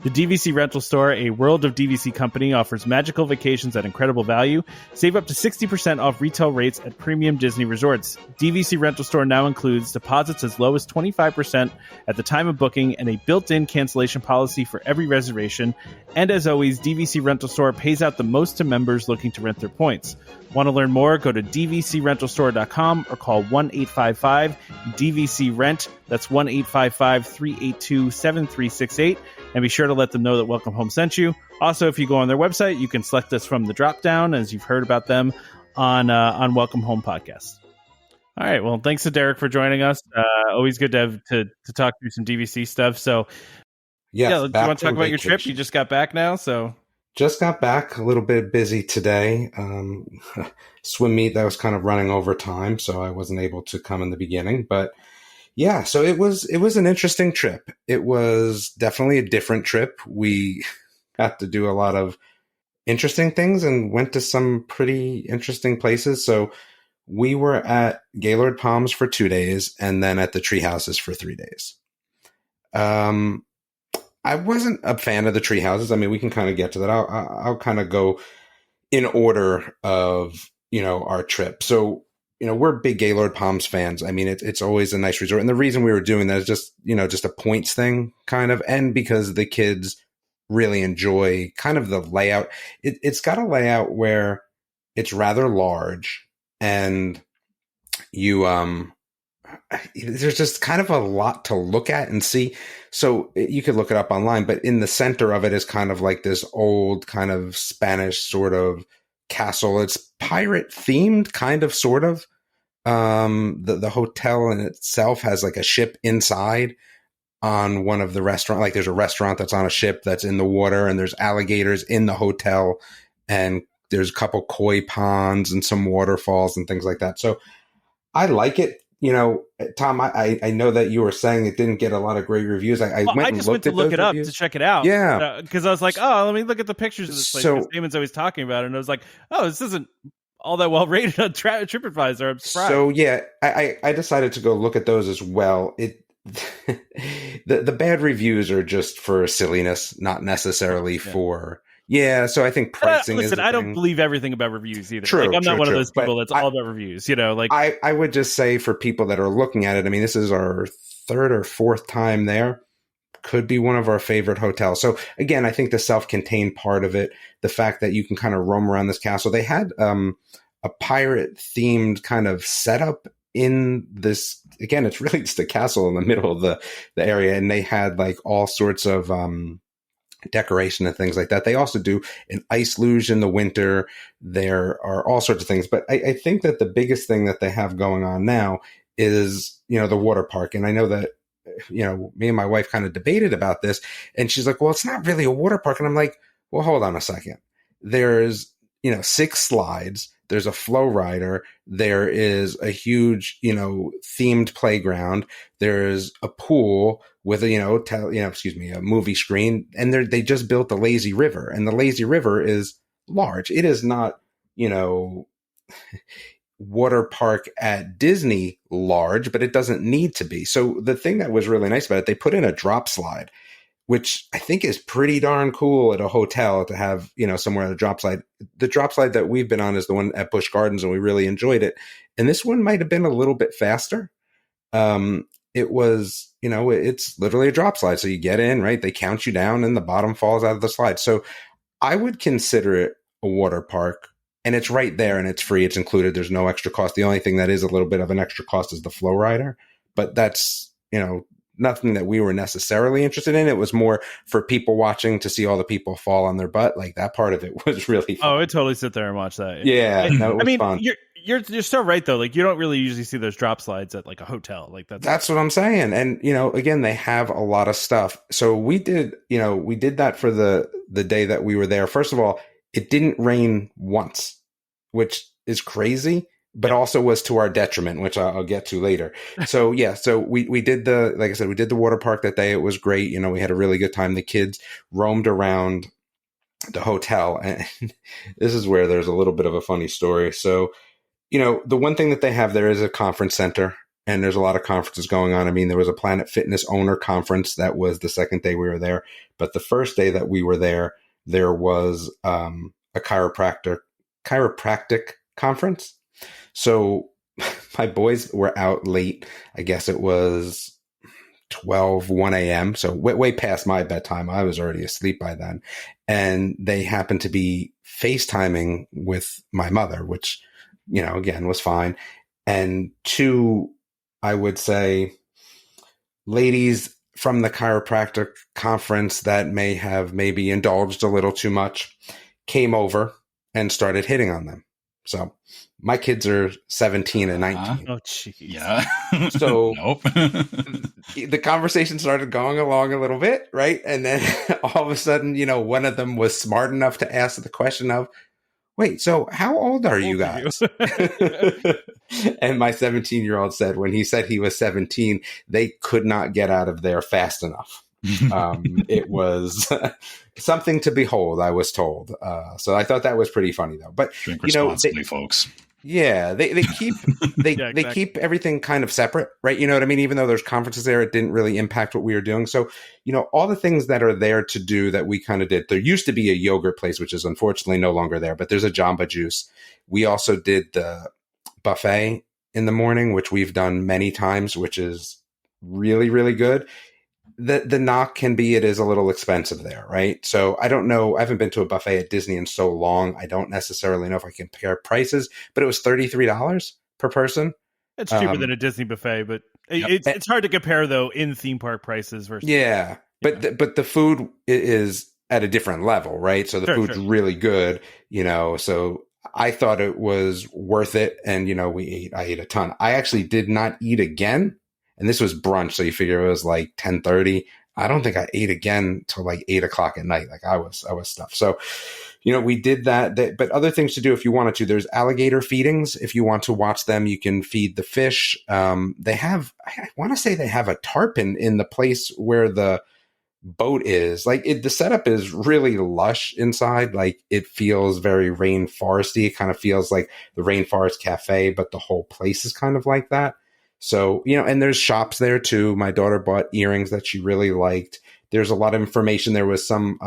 The DVC Rental Store, a World of DVC company, offers magical vacations at incredible value. Save up to 60% off retail rates at premium Disney resorts. DVC Rental Store now includes deposits as low as 25% at the time of booking and a built-in cancellation policy for every reservation. And as always, DVC Rental Store pays out the most to members looking to rent their points. Want to learn more? Go to dvcrentalstore.com or call 1-855-DVC-RENT. That's 1-855-382-7368. And be sure to let them know that Welcome Home sent you. Also, if you go on their website, you can select us from the drop-down, as you've heard about them on Welcome Home Podcast. All right. Well, thanks to Derek for joining us. Always good to talk through some DVC stuff. So,
yes,
do you want to talk about your trip? You just got back now, so...
Just got back, a little bit busy today. Swim meet that was kind of running over time, so I wasn't able to come in the beginning. But yeah, so it was an interesting trip. It was definitely a different trip. We got to do a lot of interesting things and went to some pretty interesting places. So we were at Gaylord Palms for 2 days and then at the Treehouses for 3 days. I wasn't a fan of the tree houses. I mean, we can kind of get to that. I'll kind of go in order of, our trip. So, we're big Gaylord Palms fans. I mean, it's always a nice resort. And the reason we were doing that is just, just a points thing kind of, and because the kids really enjoy kind of the layout. It's got a layout where it's rather large and there's just kind of a lot to look at and see. So you could look it up online, but in the center of it is kind of like this old kind of Spanish sort of castle. It's pirate themed, kind of, sort of. The hotel in itself has like a ship inside on one of the restaurants. Like there's a restaurant that's on a ship that's in the water, and there's alligators in the hotel, and there's a couple koi ponds and some waterfalls and things like that. So I like it. Tom, I know that you were saying it didn't get a lot of great reviews. I
just went to look it up to check it out.
Yeah.
Because I was like, let me look at the pictures of this place. Because Damon's always talking about it. And I was like, this isn't all that well rated on TripAdvisor. I'm surprised. So, yeah,
I decided to go look at those as well. The bad reviews are just for silliness, not necessarily for... Yeah, so I think pricing is
I don't believe everything about reviews either.
True,
I'm not one of those people
but
that's all about reviews.
I would just say for people that are looking at it, I mean, this is our third or fourth time there. Could be one of our favorite hotels. So again, I think the self-contained part of it, the fact that you can kind of roam around this castle. They had a pirate-themed kind of setup in this. Again, it's really just a castle in the middle of the area, and they had like all sorts of decoration and things like that. They also do an ice luge in the winter. There are all sorts of things, but I think that the biggest thing that they have going on now is, the water park. And I know that, me and my wife kind of debated about this, and she's like, well, it's not really a water park. And I'm like, well, hold on a second. There's, 6 slides. There's a flow rider. There is a huge, themed playground. There's a pool with a, a movie screen. And they just built the lazy river, and the lazy river is large. It is not, water park at Disney large, but it doesn't need to be. So the thing that was really nice about it, they put in a drop slide, which I think is pretty darn cool at a hotel to have, somewhere at a drop slide. The drop slide that we've been on is the one at Busch Gardens, and we really enjoyed it. And this one might have been a little bit faster. It was, it's literally a drop slide. So you get in, right? They count you down and the bottom falls out of the slide. So I would consider it a water park, and it's right there and it's free. It's included. There's no extra cost. The only thing that is a little bit of an extra cost is the flow rider, but that's, nothing that we were necessarily interested in. It was more for people watching to see all the people fall on their butt. Like that part of it was really fun.
Oh, I'd totally sit there and watch that.
Yeah. No, it was fun.
You're so right though. Like you don't really usually see those drop slides at like a hotel. Like
that's what I'm saying. And again, they have a lot of stuff. So we did that for the day that we were there. First of all, it didn't rain once, which is crazy, but also was to our detriment, which I'll get to later. So yeah, so we did like I said, we did the water park that day. It was great. We had a really good time. The kids roamed around the hotel, and this is where there's a little bit of a funny story. So, the one thing that they have there is a conference center, and there's a lot of conferences going on. I mean, there was a Planet Fitness owner conference that was the second day we were there, but the first day that we were there was a chiropractic conference. So my boys were out late. I guess it was 1 a.m. So way past my bedtime. I was already asleep by then. And they happened to be FaceTiming with my mother, which, again, was fine. And two, I would say, ladies from the chiropractic conference that may have maybe indulged a little too much came over and started hitting on them. So my kids are 17 and 19.
Oh, jeez.
Yeah.
So
Nope.
the conversation started going along a little bit, right? And then all of a sudden, one of them was smart enough to ask the question of, wait, so how old are you guys? And my 17-year-old said when he said he was 17, they could not get out of there fast enough. It was something to behold, I was told. So I thought that was pretty funny, though. But
Drink responsibly, folks.
Yeah, they keep they keep everything kind of separate, right? You know what I mean? Even though there's conferences there, it didn't really impact what we were doing. So, all the things that are there to do that we kind of did. There used to be a yogurt place, which is unfortunately no longer there, but there's a Jamba Juice. We also did the buffet in the morning, which we've done many times, which is really, really good. The knock can be it is a little expensive there, right? So I don't know. I haven't been to a buffet at Disney in so long. I don't necessarily know if I can compare prices, but it was $33 per person.
It's cheaper than a Disney buffet, but it's hard to compare though in theme park prices versus.
Yeah, but the food is at a different level, right? So the food's really good, So I thought it was worth it, and I ate a ton. I actually did not eat again. And this was brunch, so you figure it was like 10:30. I don't think I ate again till like 8 o'clock at night. Like I was stuffed. So, we did that. But other things to do if you wanted to. There's alligator feedings. If you want to watch them, you can feed the fish. They have, I want to say they have a tarpon in the place where the boat is. Like the setup is really lush inside. Like it feels very rainforesty. It kind of feels like the Rainforest Cafe, but the whole place is kind of like that. So, and there's shops there too. My daughter bought earrings that she really liked. There's a lot of information. There was some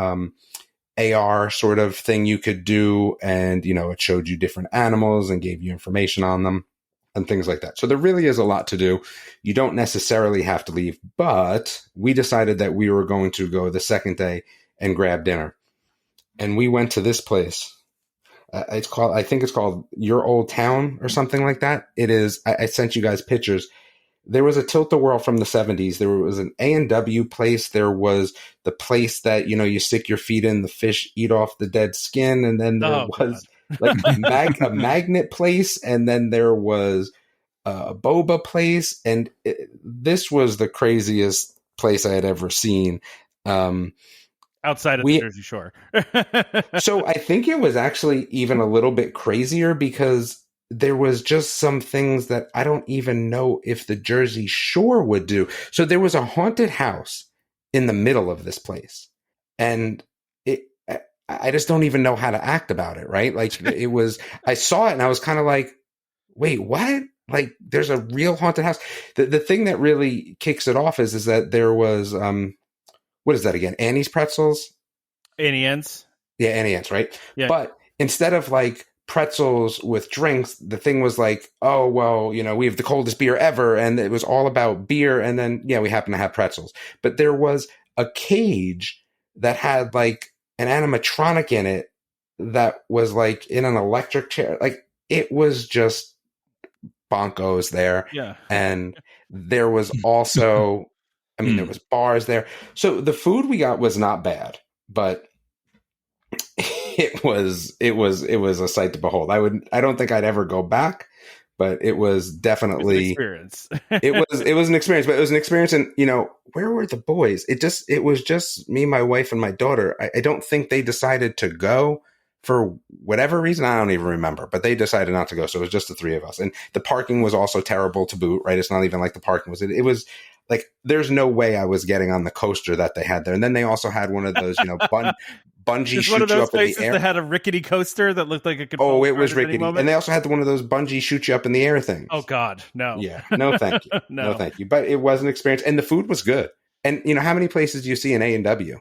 AR sort of thing you could do. And, it showed you different animals and gave you information on them and things like that. So there really is a lot to do. You don't necessarily have to leave, but we decided that we were going to go the second day and grab dinner. And we went to this place. I think it's called Your Old Town or something like that. It is. I sent you guys pictures. There was a Tilt-A-Whirl from the 70s. There was an A&W place. There was the place that, you stick your feet in, the fish eat off the dead skin. And then there was like a magnet place. And then there was a boba place. And this was the craziest place I had ever seen.
Outside of the Jersey Shore.
So I think it was actually even a little bit crazier because there was just some things that I don't even know if the Jersey Shore would do. So there was a haunted house in the middle of this place. And I just don't even know how to act about it, right? Like I saw it and I was kind of like, wait, what? Like there's a real haunted house. The thing that really kicks it off is that there was, what is that again? Annie's Pretzels?
Annie Ann's?
Yeah, Annie Ann's, right?
Yeah.
But instead of like pretzels with drinks, the thing was like, oh, well, we have the coldest beer ever. And it was all about beer. And then, we happen to have pretzels. But there was a cage that had like an animatronic in it that was like in an electric chair. Like it was just bonkos there.
Yeah.
And there was also... there was bars there. So the food we got was not bad, but it was a sight to behold. I don't think I'd ever go back, but it was definitely
an experience.
it was an experience, but it was an experience. And where were the boys? It was just me, my wife, and my daughter. I don't think they decided to go for whatever reason. I don't even remember, but they decided not to go. So it was just the three of us. And the parking was also terrible to boot, right? It's not even like the parking was, it was like, there's no way I was getting on the coaster that they had there. And then they also had one of those, bungee
It's one
shoot
of
you
those
up in the
places
air.
that had a rickety coaster that looked like it could.
Oh,
fall
it
apart
was
at any
rickety.
moment.
And they also had one of those bungee shoot you up in the air things.
Oh God, no.
Yeah. No, thank you.
No.
No, thank you. But it was an experience. And the food was good. And, how many places do you see in A&W?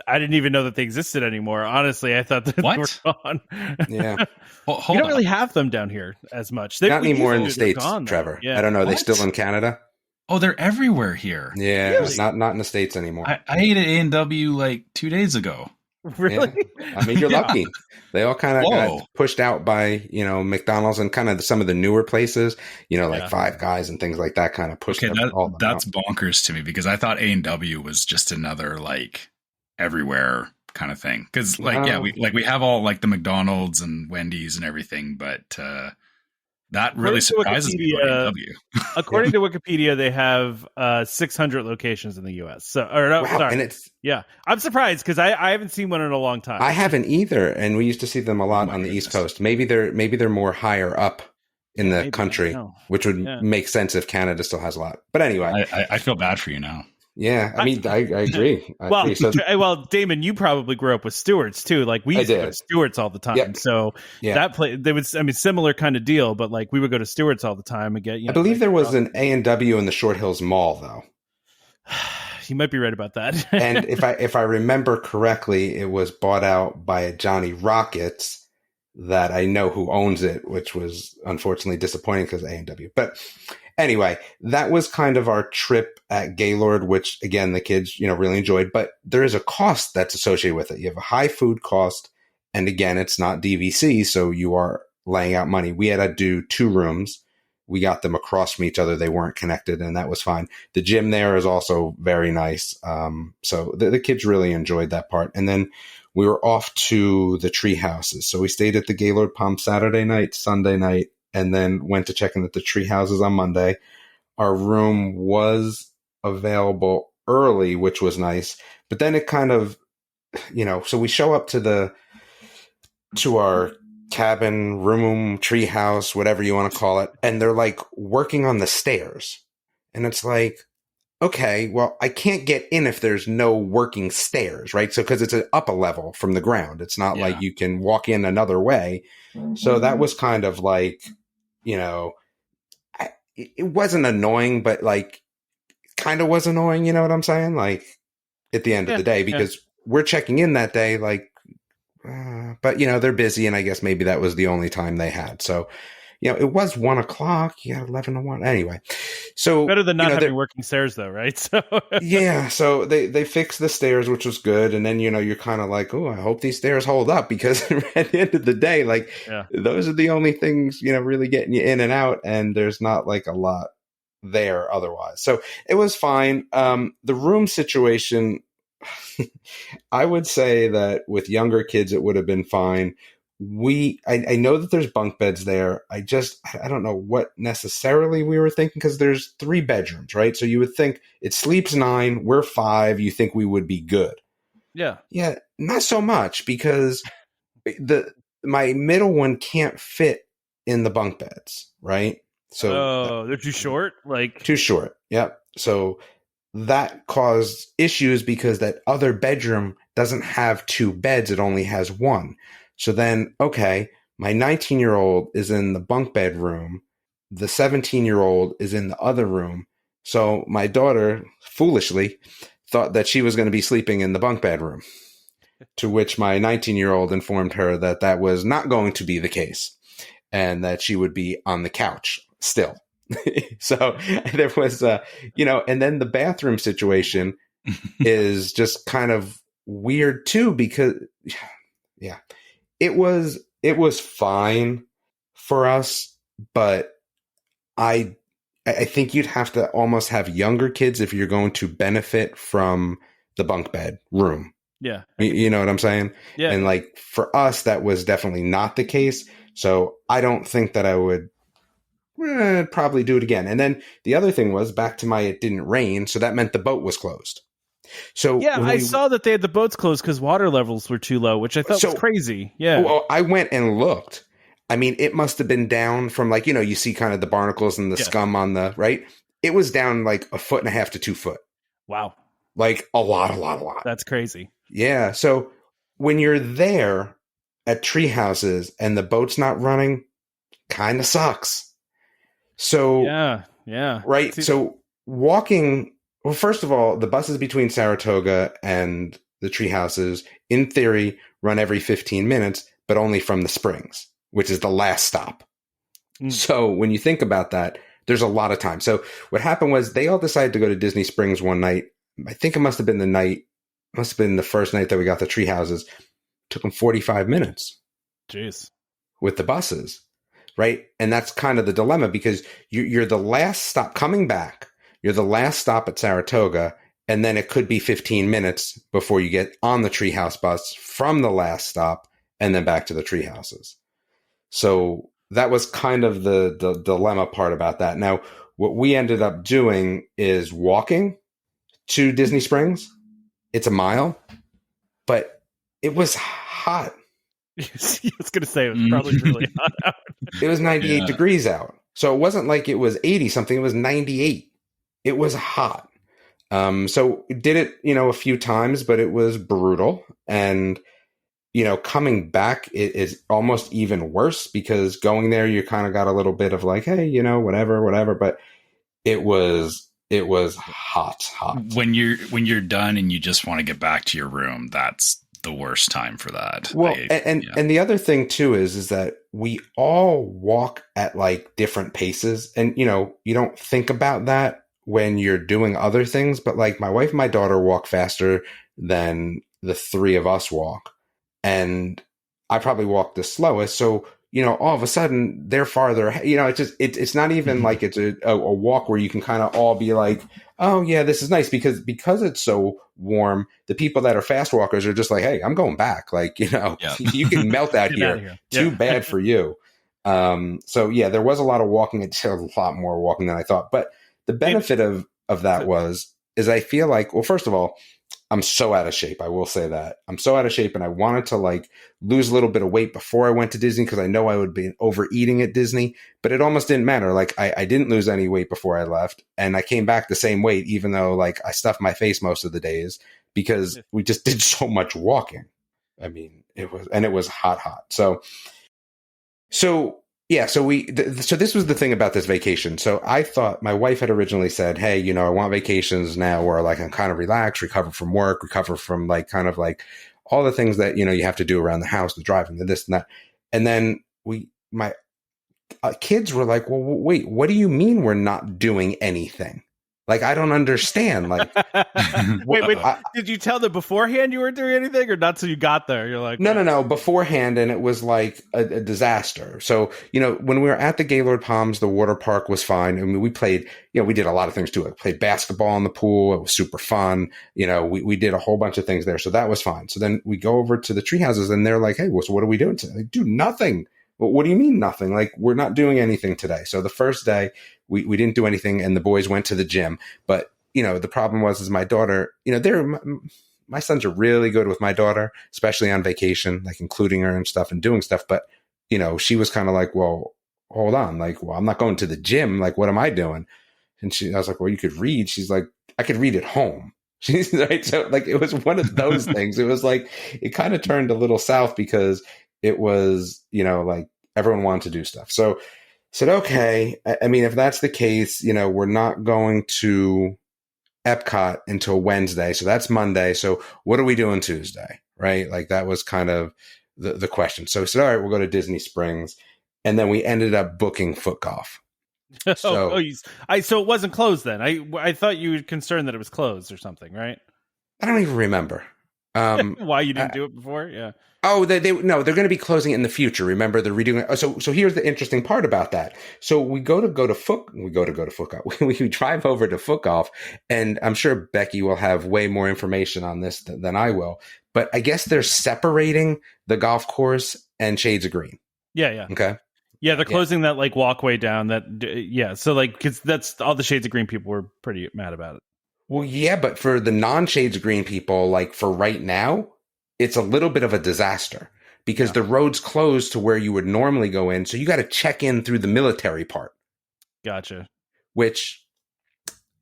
I didn't even know that they existed anymore. Honestly, I thought that
What?
they were gone.
Yeah.
Well,
You
hold
don't
on.
really have them down here as much.
Not
we
anymore in the
used to. They're
States,
gone, though.
Trevor.
Yeah.
I don't know. Are they
What?
still in Canada?
Oh, they're everywhere here.
Yeah.
Really?
Not in the States anymore.
I ate at A&W like 2 days ago.
Really?
Yeah. I mean, you're
Yeah.
lucky. They all kind of
Whoa.
got pushed out by, McDonald's and kind of some of the newer places, like
Yeah.
Five Guys and things like that kind of pushed
Okay,
them all them
that's
out.
bonkers to me because I thought A&W was just another like everywhere kind of thing. Because we have all like the McDonald's and Wendy's and everything, but that really
According to
surprises me about A&W.
According to Wikipedia, they have 600 locations in the U.S. So, or no,
Wow.
sorry.
And it's,
Yeah, I'm surprised because I haven't seen one in a long time.
I haven't either. And we used to see them a lot
Oh my
on the East
goodness.
Coast. Maybe they're more higher up in the
Maybe, I
country,
don't know.
which would
Yeah.
make sense if Canada still has a lot. But anyway,
I feel bad for you now.
yeah, I mean, I agree. I
Well,
agree. So,
Damon, you probably grew up with Stewart's too. Like we
I
used to go
did.
to Stewart's all the time.
Yep.
So
yeah.
that play, they would, similar kind of deal. But like we would go to Stewart's all the time and get.
I believe there was an A&W in the Short Hills Mall, though.
You might be right about that.
And if I remember correctly, it was bought out by Johnny Rockets that I know who owns it, which was unfortunately disappointing because A&W. But anyway, that was kind of our trip at Gaylord, which again, the kids, really enjoyed, but there is a cost that's associated with it. You have a high food cost. And again, it's not DVC. So you are laying out money. We had to do 2 rooms. We got them across from each other. They weren't connected and that was fine. The gym there is also very nice. So the kids really enjoyed that part. And then we were off to the tree houses. So we stayed at the Gaylord Palms Saturday night, Sunday night, and then went to check in at the tree houses on Monday. Our room was available early, which was nice. But then it kind of, so we show up to our cabin, room, tree house, whatever you want to call it. And they're like working on the stairs. And it's like, okay, well, I can't get in if there's no working stairs, right? So, because it's an up a level from the ground. It's not like you can walk in another way. So that was kind of like, it wasn't annoying, but like kind of was annoying. You know what I'm saying? Like at the end of the day, because we're checking in that day, like, but they're busy. And I guess maybe that was the only time they had. So, it was 1 o'clock. You got 11 to 1. Anyway, so
better than not having working stairs, though, right? So
yeah, so they fixed the stairs, which was good, and then you're kind of like, oh, I hope these stairs hold up because at the end of the day, like those are the only things really getting you in and out, and there's not like a lot there otherwise. So it was fine. The room situation, I would say that with younger kids, it would have been fine. I know that there's bunk beds there. I don't know what necessarily we were thinking because there's 3 bedrooms, right? So you would think it sleeps 9, we're 5. You think we would be good.
Yeah.
Yeah. Not so much because my middle one can't fit in the bunk beds, right? So
they're too short. Like
too short. Yep. So that caused issues because that other bedroom doesn't have 2 beds. It only has 1. So then, okay, my 19-year-old is in the bunk bed room. The 17-year-old is in the other room. So my daughter foolishly thought that she was going to be sleeping in the bunk bed room, to which my 19-year-old informed her that that was not going to be the case and that she would be on the couch still. So there was, and then the bathroom situation is just kind of weird too, because yeah. It was fine for us, but I think you'd have to almost have younger kids if you're going to benefit from the bunk bed room.
Yeah.
You know what I'm saying?
Yeah.
And like for us, that was definitely not the case. So I don't think that I would probably do it again. And then the other thing was back to it didn't rain. So that meant the boat was closed. So
yeah, I saw that they had the boats closed because water levels were too low, which I thought was crazy. Yeah.
Well, I went and looked. I mean, it must have been down from like, you see kind of the barnacles and the scum on the right. It was down like 1.5 feet to 2 foot.
Wow.
Like a lot.
That's crazy.
Yeah. So when you're there at tree houses and the boat's not running, kind of sucks. So
yeah.
Right. So walking, well, first of all, the buses between Saratoga and the tree houses, in theory, run every 15 minutes, but only from the Springs, which is the last stop. So when you think about that, there's a lot of time. So what happened was they all decided to go to Disney Springs one night. I think it must have been the first night that we got the tree houses. Took them 45 minutes.
Jeez.
With the buses. Right. And that's kind of the dilemma, because you're the last stop coming back. You're the last stop at Saratoga. And then it could be 15 minutes before you get on the treehouse bus from the last stop and then back to the tree houses. So that was kind of the dilemma part about that. Now, what we ended up doing is walking to Disney Springs. It's a mile, but it was hot.
I was going to say it was probably really hot out.
It was 98 degrees out. So it wasn't like it was 80 something. It was 98. It was hot. So did it, a few times, but it was brutal. And, coming back it is almost even worse, because going there, you kind of got a little bit of like, hey, whatever. But it was hot.
When you're done and you just want to get back to your room, that's the worst time for that.
Well, and the other thing too is that we all walk at like different paces, and you don't think about that when you're doing other things, but like my wife and my daughter walk faster than the three of us walk, and I probably walk the slowest. So all of a sudden they're farther. It's not even like it's a walk where you can kind of all be like, oh yeah, this is nice, because it's so warm. The people that are fast walkers are just like, hey, I'm going back. Like, you can melt out here. Too bad for you. So yeah, there was a lot of walking. It's a lot more walking than I thought. But the benefit of that is I feel like, well, first of all, I'm so out of shape. I will say that I'm so out of shape, and I wanted to like lose a little bit of weight before I went to Disney, because I know I would be overeating at Disney, but it almost didn't matter. Like I didn't lose any weight before I left, and I came back the same weight, even though like I stuffed my face most of the days, because we just did so much walking. I mean, it was hot. So yeah, so this was the thing about this vacation. So I thought, my wife had originally said, hey, I want vacations now where like I'm kind of relaxed, recover from work, recover from like kind of like all the things that, you have to do around the house, the driving, the this and that. And then my kids were like, well, wait, what do you mean we're not doing anything? Like, I don't understand. Like,
wait, did you tell them beforehand you weren't doing anything, or not till you got there? You're like,
no, beforehand. And it was like a disaster. So, when we were at the Gaylord Palms, the water park was fine. I mean, we played, we did a lot of things too. I played basketball in the pool. It was super fun. We did a whole bunch of things there. So that was fine. So then we go over to the tree houses, and they're like, hey, well, so what are we doing today? Like, do nothing. Well, what do you mean nothing? Like, we're not doing anything today. So the first day we didn't do anything, and the boys went to the gym. But, the problem was my daughter, my sons are really good with my daughter, especially on vacation, like including her and stuff and doing stuff. But, she was kind of like, well, hold on. Like, well, I'm not going to the gym. Like, what am I doing? And I was like, well, you could read. She's like, I could read at home. She's right. So like, it was one of those things. It was like, it kind of turned a little south, because it was, like everyone wanted to do stuff. So said, okay, I mean, if that's the case, we're not going to EPCOT until Wednesday. So that's Monday. So what are we doing Tuesday? Right. Like that was kind of the question. So we said, all right, we'll go to Disney Springs. And then we ended up booking foot golf. So,
so it wasn't closed then. I thought you were concerned that it was closed or something, right?
I don't even remember.
Why you didn't do it before? Yeah.
Oh, they're going to be closing it in the future. Remember, they're redoing it. So here's the interesting part about that. So we go to foot golf. We drive over to foot golf, and I'm sure Becky will have way more information on this than I will. But I guess they're separating the golf course and Shades of Green.
Yeah.
Okay.
Yeah, they're closing that like walkway down. So like, because that's all the Shades of Green people were pretty mad about it.
Well, yeah, but for the non-Shades of Green people, like for right now, it's a little bit of a disaster, because the road's closed to where you would normally go in. So you got to check in through the military part.
Gotcha.
Which,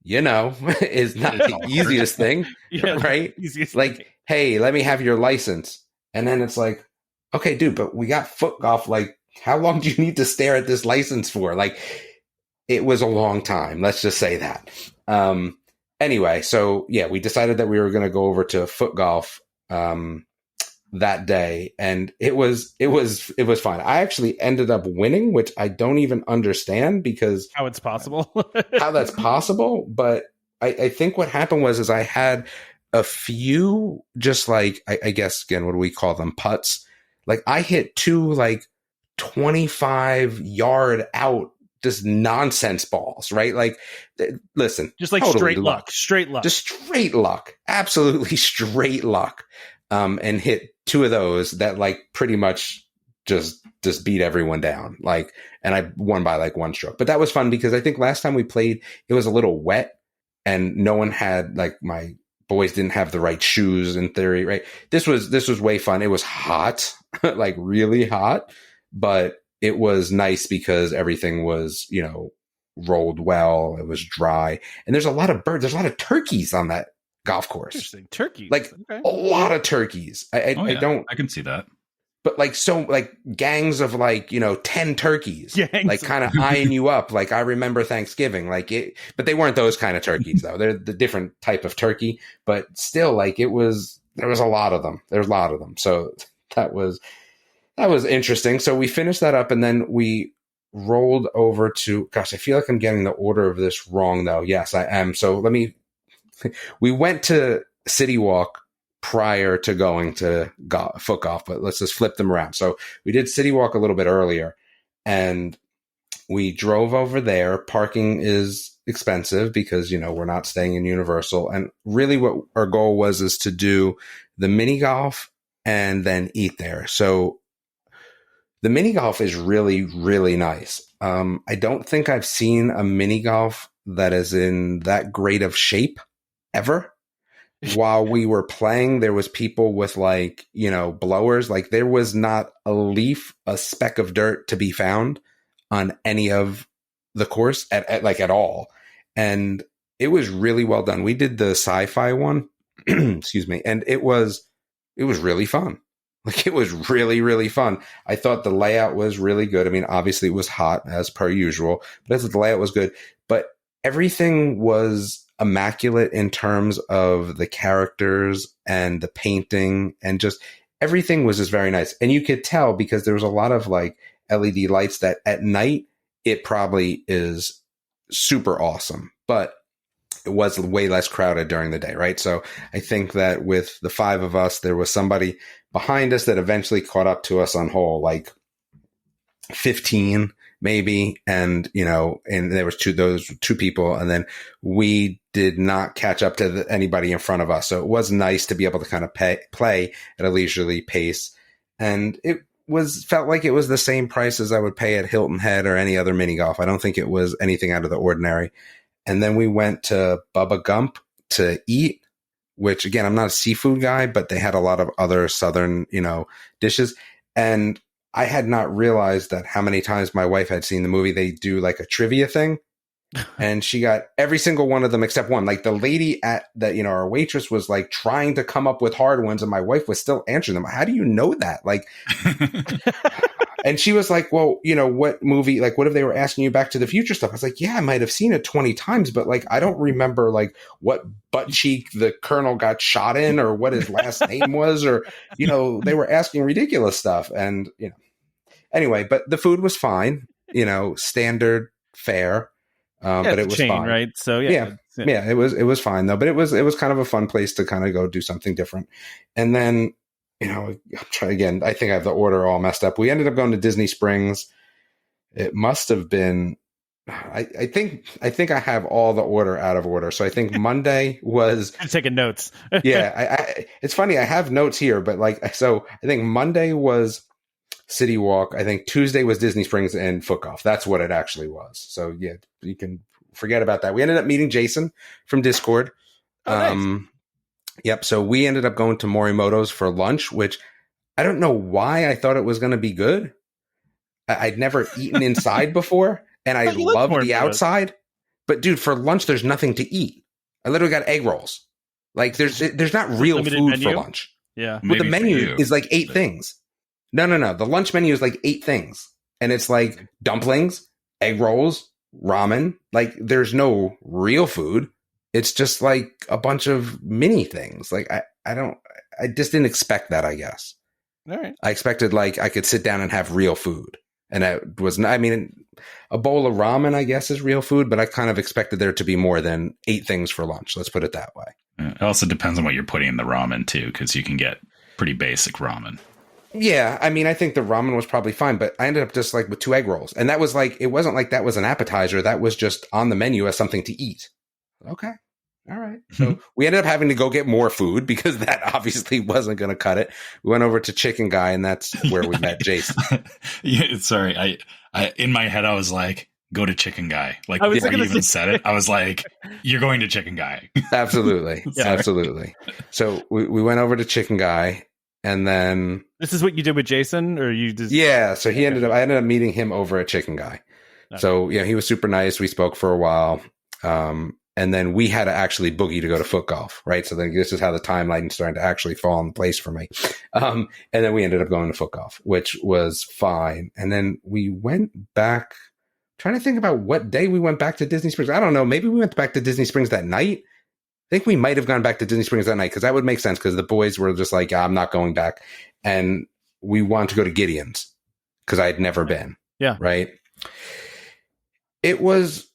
is not the easiest thing, right?
Easiest
like,
thing.
Hey, let me have your license. And then it's like, okay, dude, but we got foot golf. Like, how long do you need to stare at this license for? Like, it was a long time. Let's just say that. Anyway, so yeah, we decided that we were going to go over to foot golf that day, and it was fun. I actually ended up winning, which I don't even understand because
how it's possible,
how that's possible. But I think what happened was I had a few just like I guess again, what do we call them? Putts. Like I hit two like 25-yard out just nonsense balls, right? Like, listen,
just like totally straight luck, just straight luck,
absolutely straight luck. And hit two of those that like pretty much just beat everyone down. Like, and I won by like one stroke, but that was fun because I think last time we played, it was a little wet and no one had like my boys didn't have the right shoes in theory, right? This was way fun. It was hot, like really hot, but it was nice because everything was, rolled well. It was dry and there's a lot of birds. There's a lot of turkeys on that golf course.
Interesting. Turkeys.
Like a lot of turkeys. I
can see that.
But like, so like gangs of like, 10 turkeys, like kind of eyeing you up. Like I remember Thanksgiving, like it, but they weren't those kind of turkeys though. They're the different type of turkey, but still like there was a lot of them. There's a lot of them. So that was interesting. So we finished that up and then we rolled over to, gosh, I feel like I'm getting the order of this wrong though. Yes, I am. So we went to CityWalk prior to going to foot golf, but let's just flip them around. So we did CityWalk a little bit earlier and we drove over there. Parking is expensive because, we're not staying in Universal. And really what our goal is to do the mini golf and then eat there. So the mini golf is really, really nice. I don't think I've seen a mini golf that is in that great of shape ever. While we were playing, there was people with like, blowers. Like there was not a leaf, a speck of dirt to be found on any of the course at all. And it was really well done. We did the sci-fi one, excuse me. And it was really fun. Like it was really, really fun. I thought the layout was really good. I mean, obviously it was hot as per usual, but I thought the layout was good, but everything was immaculate in terms of the characters and the painting and just everything was just very nice. And you could tell because there was a lot of like LED lights that at night it probably is super awesome, but it was way less crowded during the day, right? So I think that with the five of us, there was somebody behind us that eventually caught up to us on hole like 15 maybe. And, and there was those two people. And then we did not catch up to anybody in front of us. So it was nice to be able to kind of play at a leisurely pace. And it felt like it was the same price as I would pay at Hilton Head or any other mini golf. I don't think it was anything out of the ordinary. And then we went to Bubba Gump to eat, which again, I'm not a seafood guy, but they had a lot of other Southern, dishes. And I had not realized that how many times my wife had seen the movie. They do like a trivia thing and she got every single one of them except one. Like the lady at that, our waitress was like trying to come up with hard ones and my wife was still answering them. How do you know that? Like, and she was like, well, what movie, like what if they were asking you Back to the Future stuff? I was like, yeah, I might've seen it 20 times, but like, I don't remember like what butt cheek the Colonel got shot in or what his last name was, or, they were asking ridiculous stuff. And, anyway, but the food was fine, standard fare. But it was
chain,
fine.
Right? So
yeah, it was fine though, but it was kind of a fun place to kind of go do something different. And then, I'm trying again, I think I have the order all messed up. We ended up going to Disney Springs. It must have been, I think I have all the order out of order. So I think Monday was
I'm taking notes.
Yeah. It's funny. I have notes here, but so I think Monday was CityWalk. I think Tuesday was Disney Springs and foot golf. That's what it actually was. So yeah, you can forget about that. We ended up meeting Jason from Discord.
Oh, nice.
Yep. So we ended up going to Morimoto's for lunch, which I don't know why I thought it was going to be good. I'd never eaten inside before and I love the outside, but dude, for lunch, there's nothing to eat. I literally got egg rolls. Like there's not real food for lunch.
Yeah.
Well, the
Maybe for
menu
you,
is like 8
but-
things. No. The lunch menu is like 8 things. And it's like dumplings, egg rolls, ramen. Like there's no real food. It's just like a bunch of mini things. Like I just didn't expect that, I guess.
All right.
I expected like I could sit down and have real food. And that was not, I mean, a bowl of ramen, I guess, is real food, but I kind of expected there to be more than 8 things for lunch. Let's put it that way.
It also depends on what you're putting in the ramen too, because you can get pretty basic ramen.
Yeah, I mean, I think the ramen was probably fine, but I ended up just like with 2 egg rolls. And that was like, it wasn't like that was an appetizer. That was just on the menu as something to eat. Okay. All right. So we ended up having to go get more food because that obviously wasn't going to cut it. We went over to Chicken Guy, and that's where we met Jason.
Yeah, sorry. I in my head, I was like, go to Chicken Guy. Like
I was
before you
gonna
even
say-
said it, I was like, you're going to Chicken Guy.
Absolutely.
Yeah.
Absolutely. So we went over to Chicken Guy, and then,
This is what you did with Jason, or you just?
yeah, so I ended up meeting him over at Chicken Guy.
Okay.
So, yeah, he was super nice. We spoke for a while. And then we had to actually boogie to go to foot golf, right? So then this is how the timeline started to actually fall in place for me. And then we ended up going to foot golf, which was fine. And then we went back, trying to think about what day we went back to Disney Springs. I don't know. Maybe we went back to Disney Springs that night. I think we might have gone back to Disney Springs that night because that would make sense because the boys were just like, I'm not going back. And we wanted to go to Gideon's because I had never been.
Yeah.
Right. It was...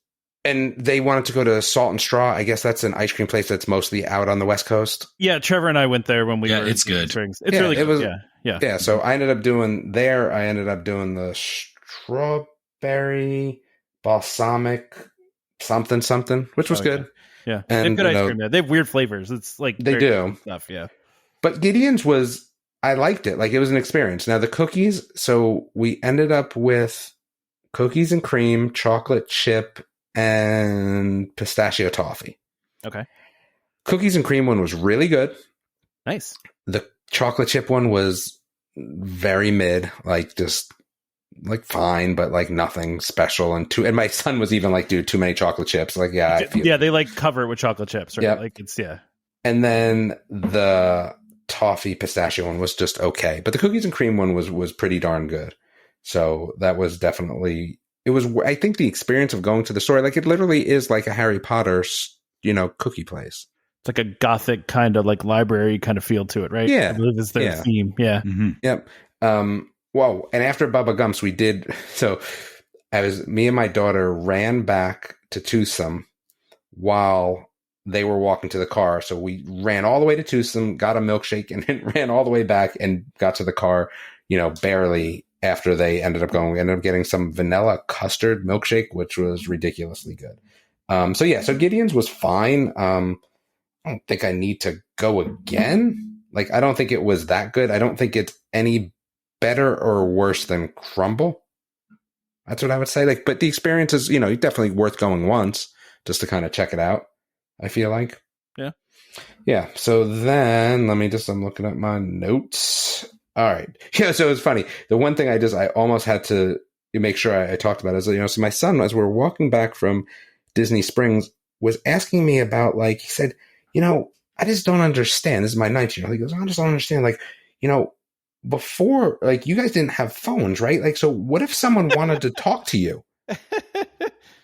And they wanted to go to Salt and Straw. I guess that's an ice cream place that's mostly out on the West Coast.
Yeah, Trevor and I went there when we
Yeah,
were.
it's
in
good.
Springs. It's
Yeah,
really
it
good.
was-
Yeah.
Yeah, so I ended up doing the strawberry balsamic something, which was
Oh,
good.
Yeah. They have
And,
good
you
ice
know,
cream there. They have weird flavors. It's like
They
very
do.
good stuff. Yeah.
But Gideon's was, I liked it. Like it was an experience. Now the cookies, so we ended up with cookies and cream, chocolate chip, and pistachio toffee.
Okay.
Cookies and cream one was really good.
Nice.
The chocolate chip one was very mid, like just like fine, but like nothing special. And my son was even like, dude, too many chocolate chips. Like, yeah, I feel.
Yeah, they like cover it with chocolate chips, right?
Yeah.
Like it's yeah.
And then the toffee pistachio one was just okay, but the cookies and cream one was pretty darn good. So that was definitely, it was, I think the experience of going to the store, like it literally is like a Harry Potter, cookie place.
It's like a gothic kind of like library kind of feel to it, right?
Yeah.
I believe is their
Yeah.
theme. Yeah.
Mm-hmm.
Yep. Whoa. And after Bubba Gumps, we did, so me and my daughter ran back to Tucson while they were walking to the car. So we ran all the way to Tucson, got a milkshake, and then ran all the way back and got to the car, barely after they ended up going. We ended up getting some vanilla custard milkshake, which was ridiculously good. So Gideon's was fine. I don't think I need to go again. Like, I don't think it was that good. I don't think it's any better or worse than Crumble. That's what I would say. Like, but the experience is, definitely worth going once just to kind of check it out. I feel like.
Yeah.
Yeah. So then I'm looking at my notes. All right. Yeah. So it's funny. The one thing I almost had to make sure I talked about is, so my son, as we're walking back from Disney Springs, was asking me about, like, he said, I just don't understand. This is my 9-year-old. He goes, I just don't understand. Like, before, like, you guys didn't have phones, right? Like, so what if someone wanted to talk to you?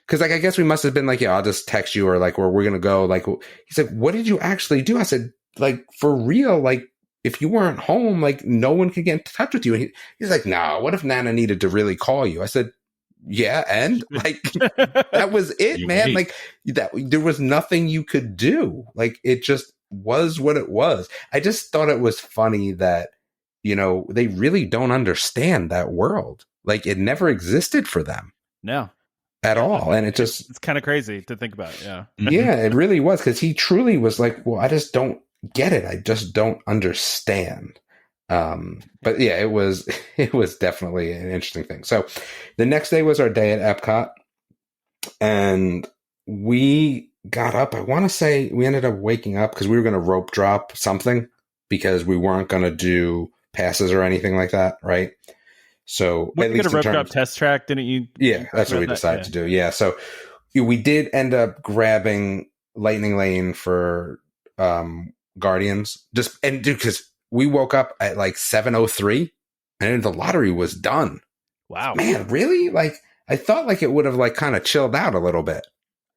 Because, like, I guess we must have been like, yeah, I'll just text you, or like, or we're going to go. Like, he's like, what did you actually do? I said, like, for real, like, if you weren't home, like, no one could get in touch with you. And he's like, no, what if Nana needed to really call you? I said, yeah, and like, that was it, man. Like, that there was nothing you could do. Like, it just was what it was. I just thought it was funny that, they really don't understand that world. Like, it never existed for them.
No.
At all. And it's
kind of crazy to think about. Yeah.
Yeah, it really was. Because he truly was like, well, I just don't get it. I just don't understand. But yeah, it was definitely an interesting thing. So the next day was our day at EPCOT, and we got up. I want to say we ended up waking up because we were going to rope drop something because we weren't going to do passes or anything like that. Right. So
We're
at least
going to rope drop test track, didn't you?
Yeah, that's what we decided to do. Yeah. So we did end up grabbing Lightning Lane for Guardians, because we woke up at like 7:03 and the lottery was done.
Wow.
Man, really? Like, I thought like it would have like kind of chilled out a little bit.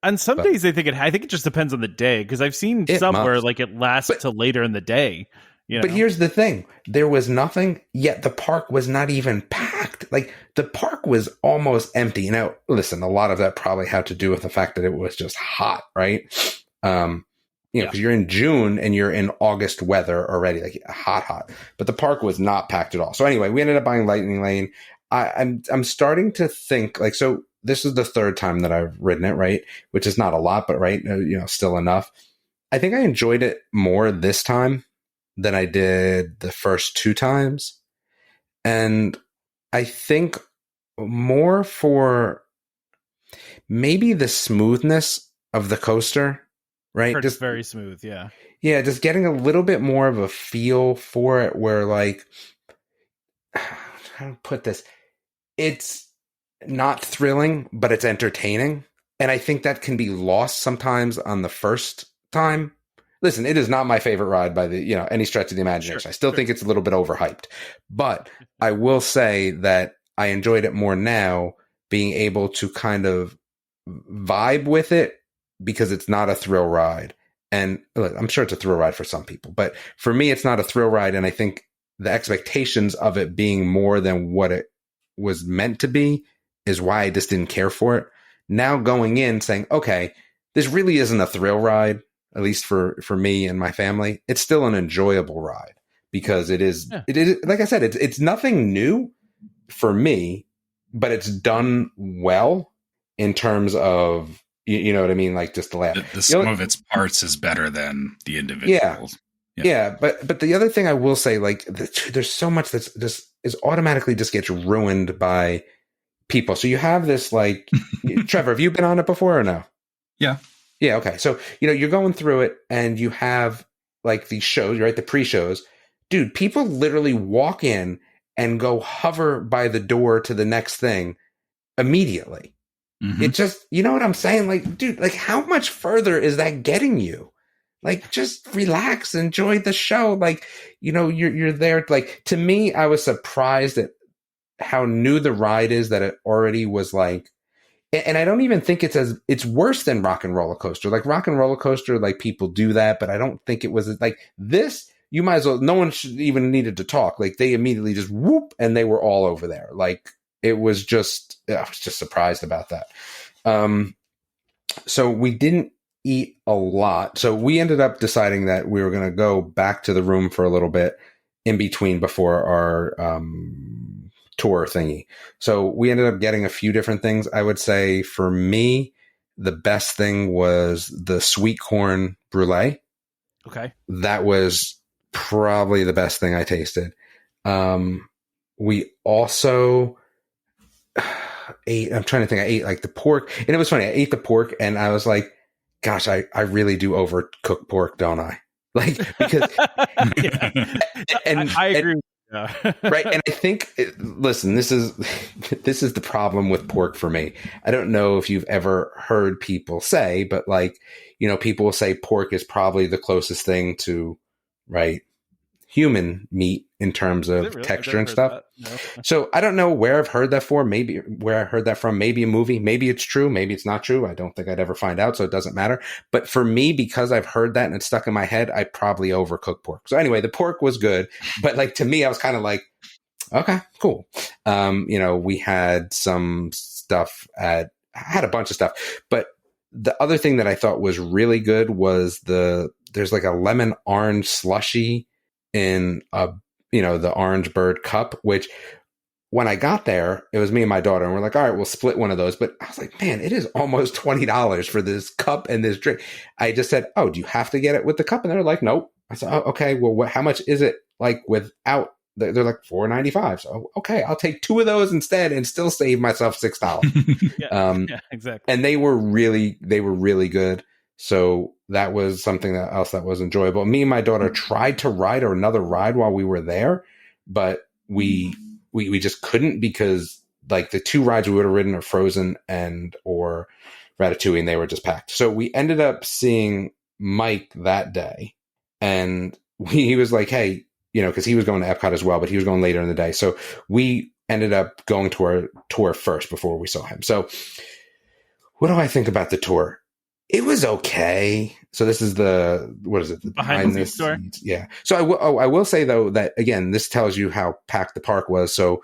On some days, I think it just depends on the day, because I've seen somewhere like it lasts till later in the day.
But here's the thing. There was nothing, yet the park was not even packed. Like, the park was almost empty. Now, listen, a lot of that probably had to do with the fact that it was just hot, right? Because you're in June and you're in August weather already, like hot. But the park was not packed at all. So anyway, we ended up buying Lightning Lane. I'm starting to think, like, so this is the third time that I've ridden it, right? Which is not a lot, but right, still enough. I think I enjoyed it more this time than I did the first two times. And I think more for maybe the smoothness of the coaster, right?
Just very smooth. Yeah.
Yeah. Just getting a little bit more of a feel for it where, like, how to put this? It's not thrilling, but it's entertaining. And I think that can be lost sometimes on the first time. Listen, it is not my favorite ride by any stretch of the imagination. Sure, I still think it's a little bit overhyped, but I will say that I enjoyed it more now, being able to kind of vibe with it, because it's not a thrill ride. And look, I'm sure it's a thrill ride for some people, but for me, it's not a thrill ride. And I think the expectations of it being more than what it was meant to be is why I just didn't care for it. Now going in saying, okay, this really isn't a thrill ride, at least for me and my family. It's still an enjoyable ride, because it is, like I said, it's nothing new for me, but it's done well in terms of, you know what I mean? Like, just the layout.
The sum of its parts is better than the individuals.
Yeah. But the other thing I will say, like, there's so much that's just is automatically just gets ruined by people. So you have this, like, Trevor, have you been on it before or no?
Yeah.
Yeah. Okay. So, you're going through it and you have like these shows, right? The pre-shows. Dude, people literally walk in and go hover by the door to the next thing immediately. Mm-hmm. It just, you know what I'm saying? Like, dude, like, how much further is that getting you? Like, just relax, enjoy the show. Like, you're there. Like, to me, I was surprised at how new the ride is, that it already was like, and I don't even think it's worse than Rock and Roller Coaster. Like, Rock and Roller Coaster, like, people do that, but I don't think it was like this. You might as well, no one should even needed to talk. Like, they immediately just whoop, and they were all over there. Like, it was just, I was just surprised about that. So we didn't eat a lot. So we ended up deciding that we were going to go back to the room for a little bit in between before our, tour thingy. So we ended up getting a few different things. I would say for me, the best thing was the sweet corn brulee.
Okay.
That was probably the best thing I tasted. We also ate, I'm trying to think, I ate like the pork, and it was funny. I ate the pork and I was like, gosh, I really do overcook pork, don't I? Like, because
and I agree.
Right. And I think, listen, this is the problem with pork for me. I don't know if you've ever heard people say, but like, people will say pork is probably the closest thing to, right, human meat in terms of really? Texture and stuff. No. So I don't know where I've heard that from, maybe where I heard that from, maybe a movie, maybe it's true, maybe it's not true. I don't think I'd ever find out, so it doesn't matter. But for me, because I've heard that and it's stuck in my head, I probably overcook pork. So anyway, the pork was good, but like, to me, I was kind of like, okay, cool. We had some stuff I had a bunch of stuff, but the other thing that I thought was really good was there's like a lemon orange slushy in the Orange Bird cup, which when I got there, it was me and my daughter, and we're like, all right, we'll split one of those. But I was like, man, it is almost $20 for this cup and this drink. I just said, oh, do you have to get it with the cup? And they're like, nope. I said, oh, okay, well, how much is it like without? They're like $4.95. So, okay, I'll take two of those instead and still save myself $6.
Yeah, exactly.
And they were really good. So that was something else that was enjoyable. Me and my daughter tried to ride another ride while we were there, but we just couldn't, because like the two rides we would have ridden are Frozen or Ratatouille, and they were just packed. So we ended up seeing Mike that day, and he was like, hey, because he was going to Epcot as well, but he was going later in the day. So we ended up going to our tour first before we saw him. So what do I think about the tour? It was okay. So this is the
behind the scenes tour?
Yeah. So I will say though that again, this tells you how packed the park was. So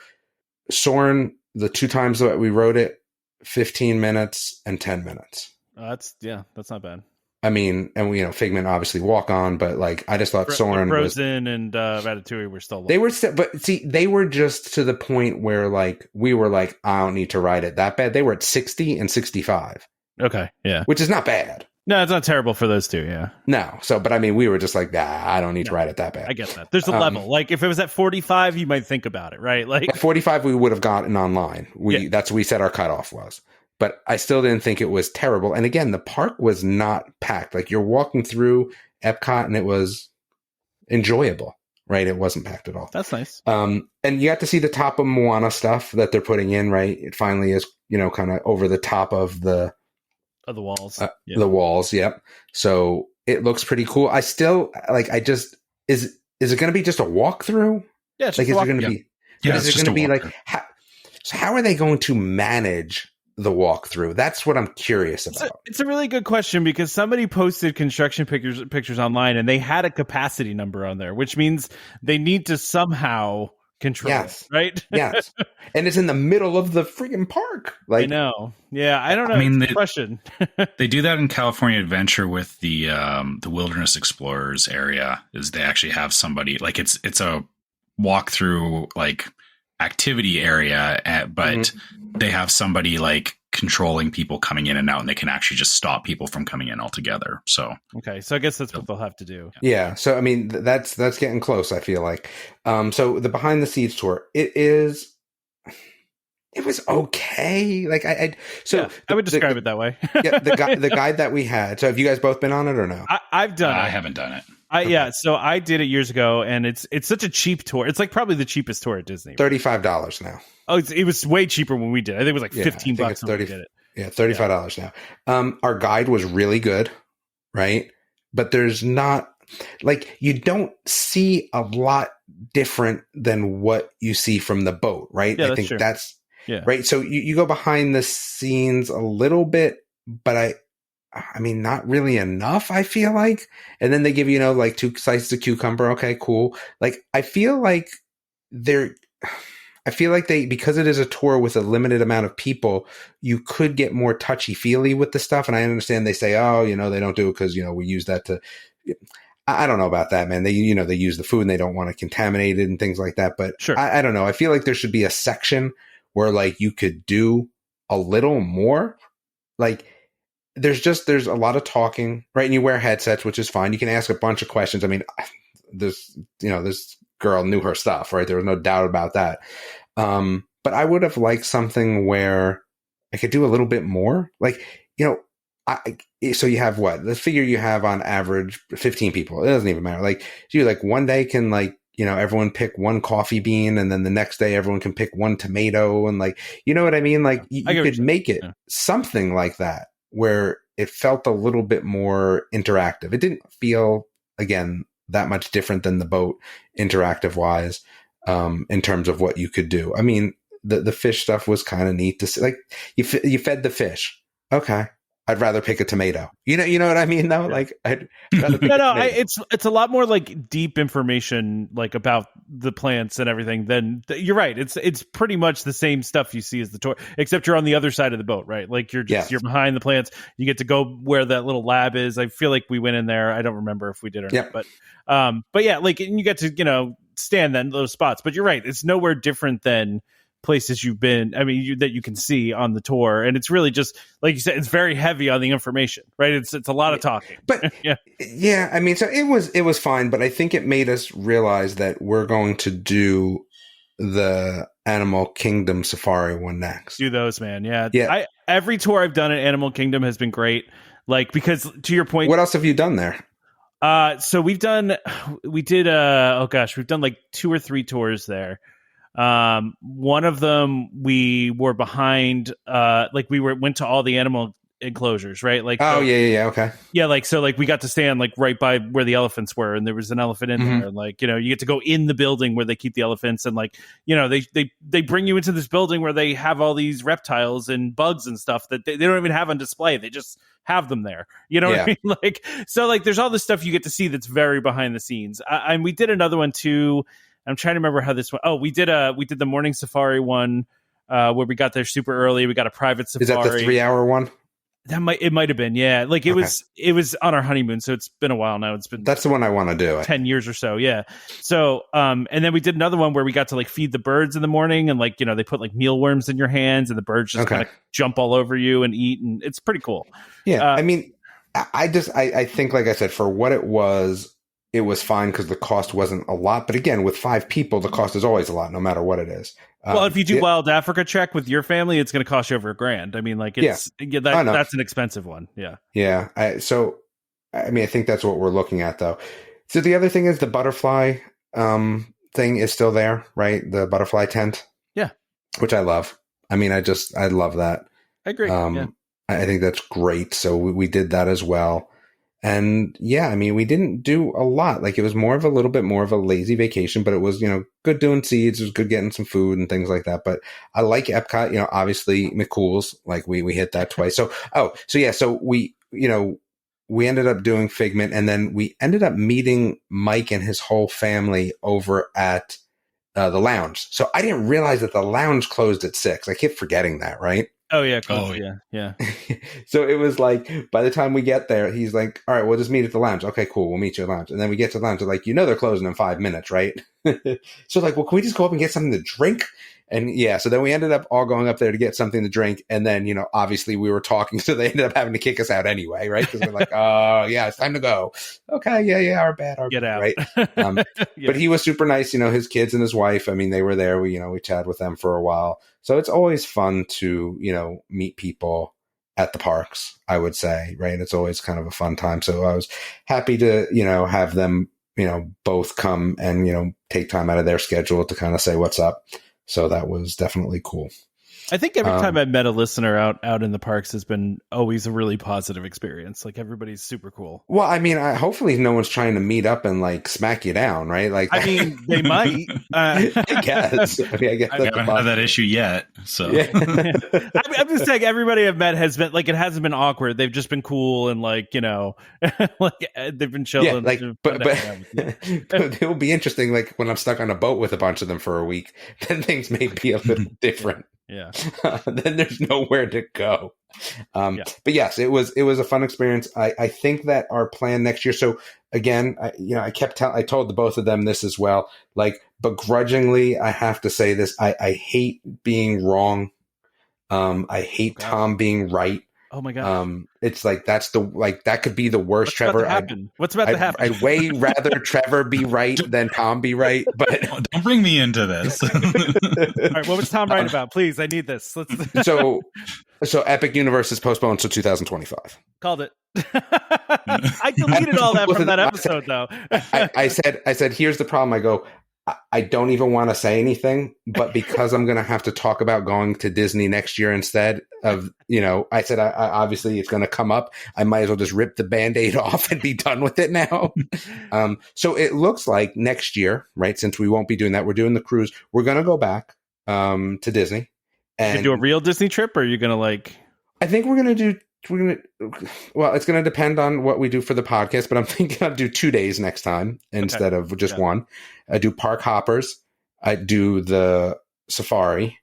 Soarin', the 2 times that we rode it, 15 minutes and 10 minutes.
That's not bad.
I mean, and we, Figment obviously walk on, but like I just thought Soarin' was
Frozen and Ratatouille were still long.
They were still, but see, they were just to the point where like we were like, I don't need to ride it that bad. They were at 60 and 65.
Okay, yeah,
which is not bad.
No, it's not terrible for those two. Yeah,
no. So, but I mean, we were just like, I don't need to ride it that bad.
I get that. There's a level. Like if it was at 45, you might think about it, right? Like
at 45, we would have gotten online. That's what we said our cutoff was. But I still didn't think it was terrible. And again, the park was not packed. Like you're walking through Epcot and it was enjoyable, right? It wasn't packed at all.
That's nice.
And you got to see the top of Moana stuff that they're putting in, right? It finally is, kind of over the top of the
walls.
The walls, yep. So it looks pretty cool. I still is it going to be just a walkthrough?
Yeah,
like is it going to be?
Yeah,
is it going to be like how are they going to manage the walkthrough? That's what I'm curious about.
It's a really good question because somebody posted construction pictures online and they had a capacity number on there, which means they need to somehow control it, right?
Yes. And it's in the middle of the freaking park. Like,
I know. Yeah, I don't know.
I mean,
it's a question.
They do that in California Adventure with the Wilderness Explorers area. Is they actually have somebody like it's a walkthrough like activity area, but they have somebody like controlling people coming in and out, and they can actually just stop people from coming in altogether. So
okay, so I guess that's what they'll have to do.
Yeah. So I mean, that's getting close. I feel like. So the behind the scenes tour, it was okay. Like I
would describe it that way.
Yeah, the guide that we had. So have you guys both been on it or no?
I've done it.
I haven't done it.
Yeah, so I did it years ago, and it's such a cheap tour. It's like probably the cheapest tour at Disney.
$35 now.
Oh, it was way cheaper when we did it. I think it was like $15 when we did it.
Yeah, $35 now. Our guide was really good, right? But there's not like you don't see a lot different than what you see from the boat, right?
Yeah,
I think
true.
that's
yeah.
Right. So you go behind the scenes a little bit, but I mean, not really enough, I feel like. And then they give you, like 2 slices of cucumber. Okay, cool. Like, I feel like because it is a tour with a limited amount of people, you could get more touchy feely with the stuff. And I understand they say, oh, they don't do it because, we use that to, I don't know about that, man. They use the food and they don't want to contaminate it and things like that. But
sure.
I don't know. I feel like there should be a section where like you could do a little more. Like, there's a lot of talking, right? And you wear headsets, which is fine. You can ask a bunch of questions. I mean, this girl knew her stuff, right? There was no doubt about that. But I would have liked something where I could do a little bit more. Like, so you have what? The figure you have on average, 15 people. It doesn't even matter. Like, you like one day can like, everyone pick one coffee bean, and then the next day everyone can pick one tomato, and like, you know what I mean? Like, you could make it something like that, where it felt a little bit more interactive. It didn't feel, again, that much different than the boat interactive wise, in terms of what you could do. I mean, the fish stuff was kind of neat to see. Like you fed the fish. Okay. I'd rather pick a tomato. You know what I mean though? Yeah. Like I'd rather pick
it's a lot more like deep information like about the plants and everything than you're right. It's pretty much the same stuff you see as the tour, except you're on the other side of the boat, right? Like you're behind the plants. You get to go where that little lab is. I feel like we went in there. I don't remember if we did or not, but yeah, like, and you get to, stand in those spots, but you're right. It's nowhere different than places you've been, I mean, that you can see on the tour. And it's really just, like you said, it's very heavy on the information, right? It's a lot of talking.
But yeah, I mean, so it was fine, but I think it made us realize that we're going to do the Animal Kingdom Safari one next.
Do those, man. Yeah. Every tour I've done at Animal Kingdom has been great. Like, because to your point,
what else have you done there?
So we've done like 2 or 3 tours there. One of them we were behind, like we went to all the animal enclosures, right? Like,
Oh
so,
yeah, okay.
yeah, like so, like we got to stand like right by where the elephants were, and there was an elephant in there. And like, you know, you get to go in the building where they keep the elephants, and like, you know, they bring you into this building where they have all these reptiles and bugs and stuff that they don't even have on display. They just have them there. You know what I mean? Like, so like, there's all this stuff you get to see that's very behind the scenes. And we did another one too. I'm trying to remember how this one. Oh, we did the morning safari one where we got there super early. We got a private safari.
Is that the 3-hour one?
It might have been, yeah. Like it was on our honeymoon, so it's been a while now.
That's the one I want to do.
10 years or so, yeah. So and then we did another one where we got to like feed the birds in the morning, and like, you know, they put like mealworms in your hands and the birds just kind of jump all over you and eat, and it's pretty cool.
Yeah. I mean, I think, like I said, for what it was fine because the cost wasn't a lot. But again, with 5 people, the cost is always a lot, no matter what it is.
Well, if you do Wild Africa Trek with your family, it's going to cost you over $1,000. I mean, like, that's an expensive one. Yeah. Yeah.
I think that's what we're looking at, though. So the other thing is the butterfly thing is still there, right? The butterfly tent.
Yeah.
Which I love. I mean, I love that.
I agree.
I think that's great. So we did that as well. And yeah, I mean, we didn't do a lot. Like, it was a little bit more of a lazy vacation, but it was, you know, good doing seeds. It was good getting some food and things like that. But I like EPCOT, you know, obviously McCool's, like we hit that twice. So we ended up doing Figment, and then we ended up meeting Mike and his whole family over at the lounge. So I didn't realize that the lounge closed at 6. I keep forgetting that, right?
Oh yeah, yeah.
So it was like, by the time we get there, he's like, "All right, we'll just meet at the lounge." Okay, cool, we'll meet you at the lounge. And then we get to the lounge, they're like, "You know, they're closing in 5 minutes, right?" So like, well, can we just go up and get something to drink? And yeah, so then we ended up all going up there to get something to drink. And then, you know, obviously we were talking, so they ended up having to kick us out anyway, right? Because we're like, "Oh yeah, it's time to go." Okay, yeah, our bad,
get out,
right? But he was super nice. You know, his kids and his wife, I mean, they were there. We chatted with them for a while. So it's always fun to, you know, meet people at the parks, I would say, right? It's always kind of a fun time. So I was happy to, you know, have them, you know, both come and, you know, take time out of their schedule to kind of say what's up. So that was definitely cool.
I think every time I've met a listener out in the parks has been always a really positive experience. Like, everybody's super cool.
Well, I mean, hopefully no one's trying to meet up and like smack you down, right? Like,
I mean, they might.
I guess. I
haven't had that issue yet. So
yeah.
I'm just saying, everybody I've met has been like, it hasn't been awkward. They've just been cool and like, you know, like they've been chilling.
Yeah, like, but it will be interesting. Like, when I'm stuck on a boat with a bunch of them for a week, then things may be a little different.
Yeah.
Then there's nowhere to go. But yes, it was a fun experience. I think that our plan next year. So again, I told the both of them this as well. Like, begrudgingly, I have to say this. I hate being wrong. I hate Tom being right.
Oh my God.
It's like, that could be the worst, Trevor.
What's about to happen?
I'd way rather Trevor be right than Tom be right, but
don't bring me into this.
All right, what was Tom right about? Please, I need this.
So Epic Universe is postponed to 2025.
Called it. I deleted all that from that episode, though.
I said, here's the problem. I go, I don't even want to say anything, but because I'm going to have to talk about going to Disney next year instead of, you know, I said, I obviously it's going to come up. I might as well just rip the Band-Aid off and be done with it now. So it looks like next year, right? Since we won't be doing that, we're doing the cruise. We're going to go back to Disney. And
you do a real Disney trip, or are you going to like?
I think well, it's going to depend on what we do for the podcast, but I'm thinking I'll do 2 days next time instead of just one. I do park hoppers. I do the safari.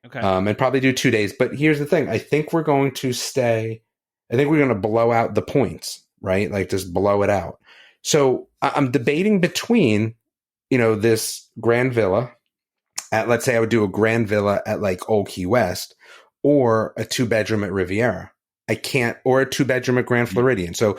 Okay.
And probably do 2 days. But here's the thing. I think we're going to blow out the points, right? Like, just blow it out. So I'm debating between, you know, this Grand Villa let's say I would do a Grand Villa at like Old Key West, or a 2-bedroom at Riviera. Or a 2-bedroom at Grand Floridian. So,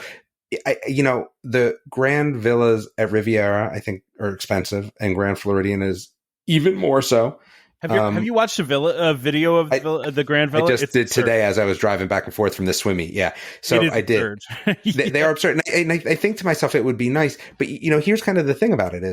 the Grand Villas at Riviera, I think, are expensive, and Grand Floridian is even more so.
Have you watched a video of the Grand Villa?
I just did today as I was driving back and forth from the swim-meet. Yeah. So I did. They are absurd. And I think to myself, it would be nice. But, you know, here's kind of the thing about it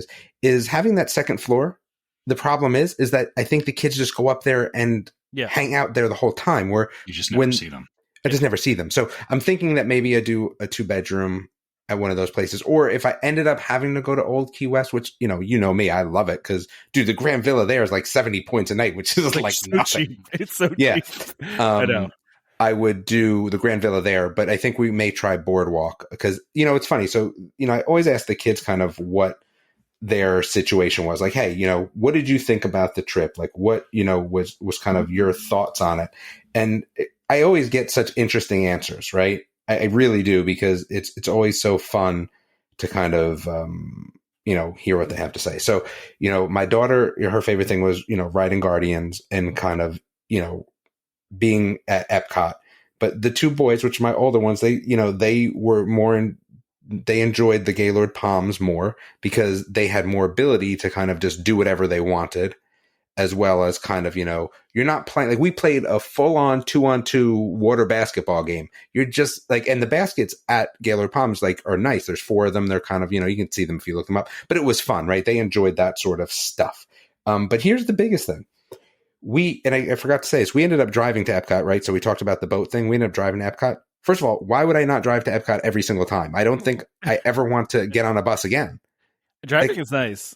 is having that second floor. The problem is that I think the kids just go up there and hang out there the whole time. Where
you just never see them.
I just never see them. So I'm thinking that maybe I do a 2-bedroom at one of those places. Or if I ended up having to go to Old Key West, which, you know me, I love it. Cause dude, the Grand Villa there is like 70 points a night, which is like
so
nothing.
cheap. It's so
Yeah.
cheap. I know.
I would do the Grand Villa there, but I think we may try Boardwalk because, it's funny. So, I always ask the kids kind of what their situation was. Like, hey, what did you think about the trip? Like what, was kind of your thoughts on it? And I always get such interesting answers, right? I really do, because it's always so fun to kind of, hear what they have to say. So, my daughter, her favorite thing was, riding Guardians and kind of, being at EPCOT. But the two boys, which are my older ones, they were more they enjoyed the Gaylord Palms more because they had more ability to kind of just do whatever they wanted, as well as kind of, you're not playing, like we played a full on 2-on-2 water basketball game. You're just like, and the baskets at Gaylord Palms are nice. There's 4 of them. They're kind of, you can see them if you look them up, but it was fun, right? They enjoyed that sort of stuff. But here's the biggest thing. I forgot to say this, we ended up driving to EPCOT, right? So we talked about the boat thing. We ended up driving to EPCOT. First of all, why would I not drive to EPCOT every single time? I don't think I ever want to get on a bus again.
Driving is nice.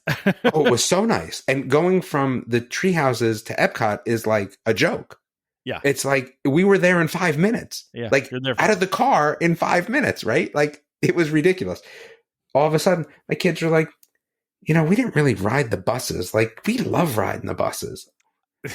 Oh, it was so nice. And going from the tree houses to EPCOT is like a joke.
Yeah.
It's like we were there in 5 minutes.
Yeah.
Like out of the car in 5 minutes, right? Like it was ridiculous. All of a sudden, my kids are like, we didn't really ride the buses. Like we love riding the buses.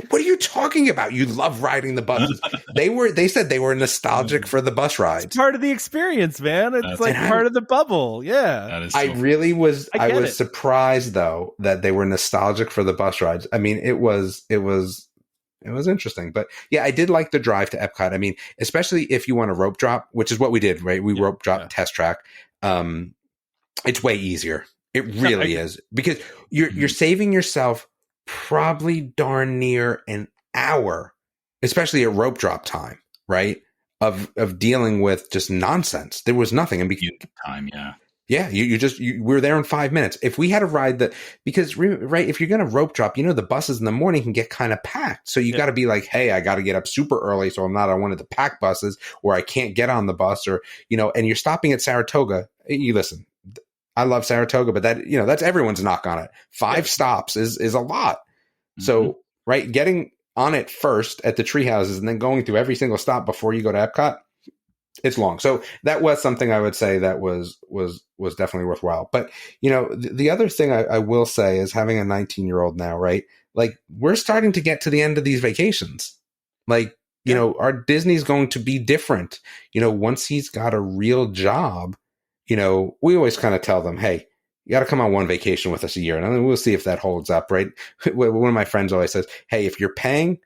What are you talking about? You love riding the buses. They said they were nostalgic for the bus rides.
It's part of the experience, man. It's part of the bubble. Yeah.
That is
I really was I was
it.
surprised though that they were nostalgic for the bus rides. I mean, it was interesting. But yeah, I did like the drive to EPCOT. I mean, especially if you want to rope drop, which is what we did, right? We rope drop test track. It's way easier. It really is, because you're saving yourself probably darn near an hour, especially at rope drop time, right? Of dealing with just nonsense. There was nothing. And
time, yeah.
Yeah, we were there in 5 minutes. If we had to ride because right, if you're going to rope drop, the buses in the morning can get kind of packed. So you got to be like, hey, I got to get up super early. So I'm not on one of the packed buses where I can't get on the bus, or, and you're stopping at Saratoga. You listen, I love Saratoga, but that's everyone's knock on it. 5 stops is a lot. Mm-hmm. So, right, getting on it first at the tree houses and then going through every single stop before you go to EPCOT, it's long. So that was something I would say that was definitely worthwhile. But, the other thing I will say is, having a 19-year-old now, right? Like, we're starting to get to the end of these vacations. Like, our Disney's going to be different. Once he's got a real job, we always kind of tell them, hey, you got to come on one vacation with us a year. And we'll see if that holds up, right? One of my friends always says, hey, if you're paying,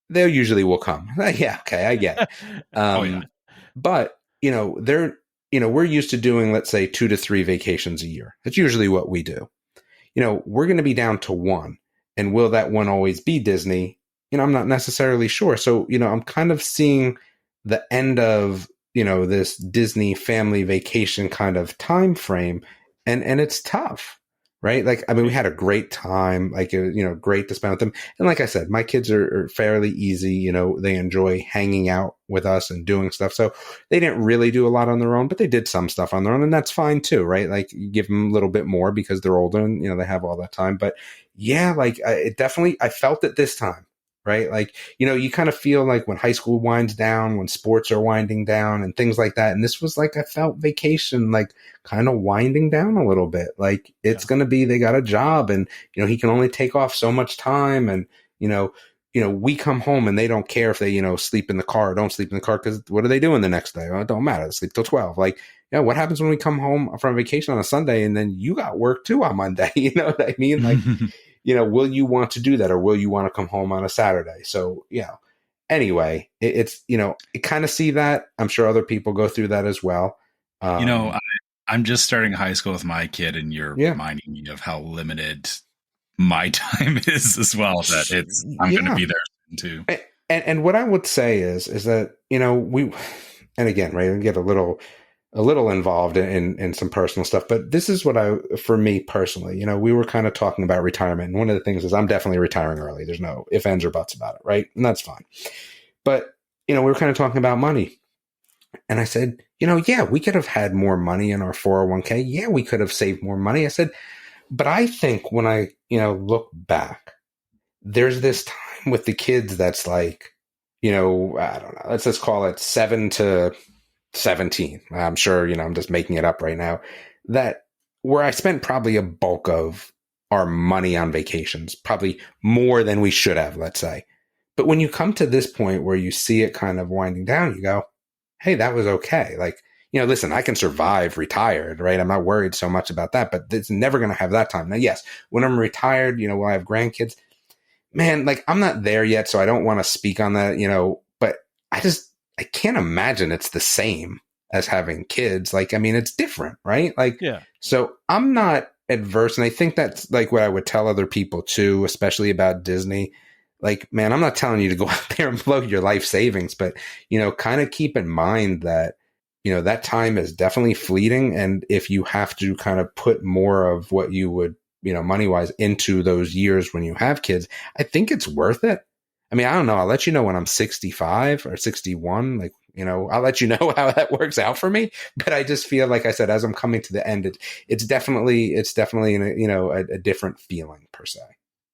they usually will come. Yeah, okay, I get it.
Yeah.
But, we're used to doing, let's say, 2 to 3 vacations a year. That's usually what we do. We're going to be down to 1. And will that one always be Disney? I'm not necessarily sure. So, I'm kind of seeing the end of, this Disney family vacation kind of time frame. And it's tough, right? Like, I mean, we had a great time, like, great to spend with them. And like I said, my kids are fairly easy. They enjoy hanging out with us and doing stuff. So they didn't really do a lot on their own, but they did some stuff on their own, and that's fine too, right? Like, you give them a little bit more because they're older and, they have all that time. But yeah, like, I felt it this time. Right? Like, you kind of feel like when high school winds down, when sports are winding down and things like that. And this was like, I felt vacation, like, kind of winding down a little bit. Like, it's going to be, they got a job and, he can only take off so much time. And, we come home and they don't care if they, sleep in the car or don't sleep in the car, because what are they doing the next day? Well, it don't matter. They sleep till 12. Like, what happens when we come home from vacation on a Sunday and then you got work too on Monday? You know what I mean? Like, will you want to do that, or will you want to come home on a Saturday? So, anyway, it's, I kind of see that. I'm sure other people go through that as well.
I'm just starting high school with my kid, and you're reminding me of how limited my time is as well, that I'm going to be there too.
And what I would say is that, and again, right, we get a little involved in some personal stuff, but this is what for me personally, we were kind of talking about retirement. And one of the things is, I'm definitely retiring early. There's no ifs, ands, or buts about it. Right. And that's fine. But, we were kind of talking about money. And I said, yeah, we could have had more money in our 401k. Yeah, we could have saved more money. I said, but I think when I, look back, there's this time with the kids that's like, I don't know, let's just call it 7 to 17. I'm sure, I'm just making it up right now, that where I spent probably a bulk of our money on vacations, probably more than we should have, let's say. But when you come to this point where you see it kind of winding down, you go, hey, that was okay. Like, listen, I can survive retired, right? I'm not worried so much about that, but it's never going to have that time. Now, yes, when I'm retired, when I have grandkids, man, like I'm not there yet, so I don't want to speak on that, but I can't imagine it's the same as having kids. Like, I mean, it's different, right? Like,
Yeah.
So I'm not adverse. And I think that's like what I would tell other people too, especially about Disney. Like, man, I'm not telling you to go out there and blow your life savings, but, kind of keep in mind that, that time is definitely fleeting. And if you have to kind of put more of what you would, money wise into those years when you have kids, I think it's worth it. I mean, I don't know. I'll let you know when I'm 65 or 61. Like, I'll let you know how that works out for me. But I just feel like I said, as I'm coming to the end, it's definitely a different feeling per se.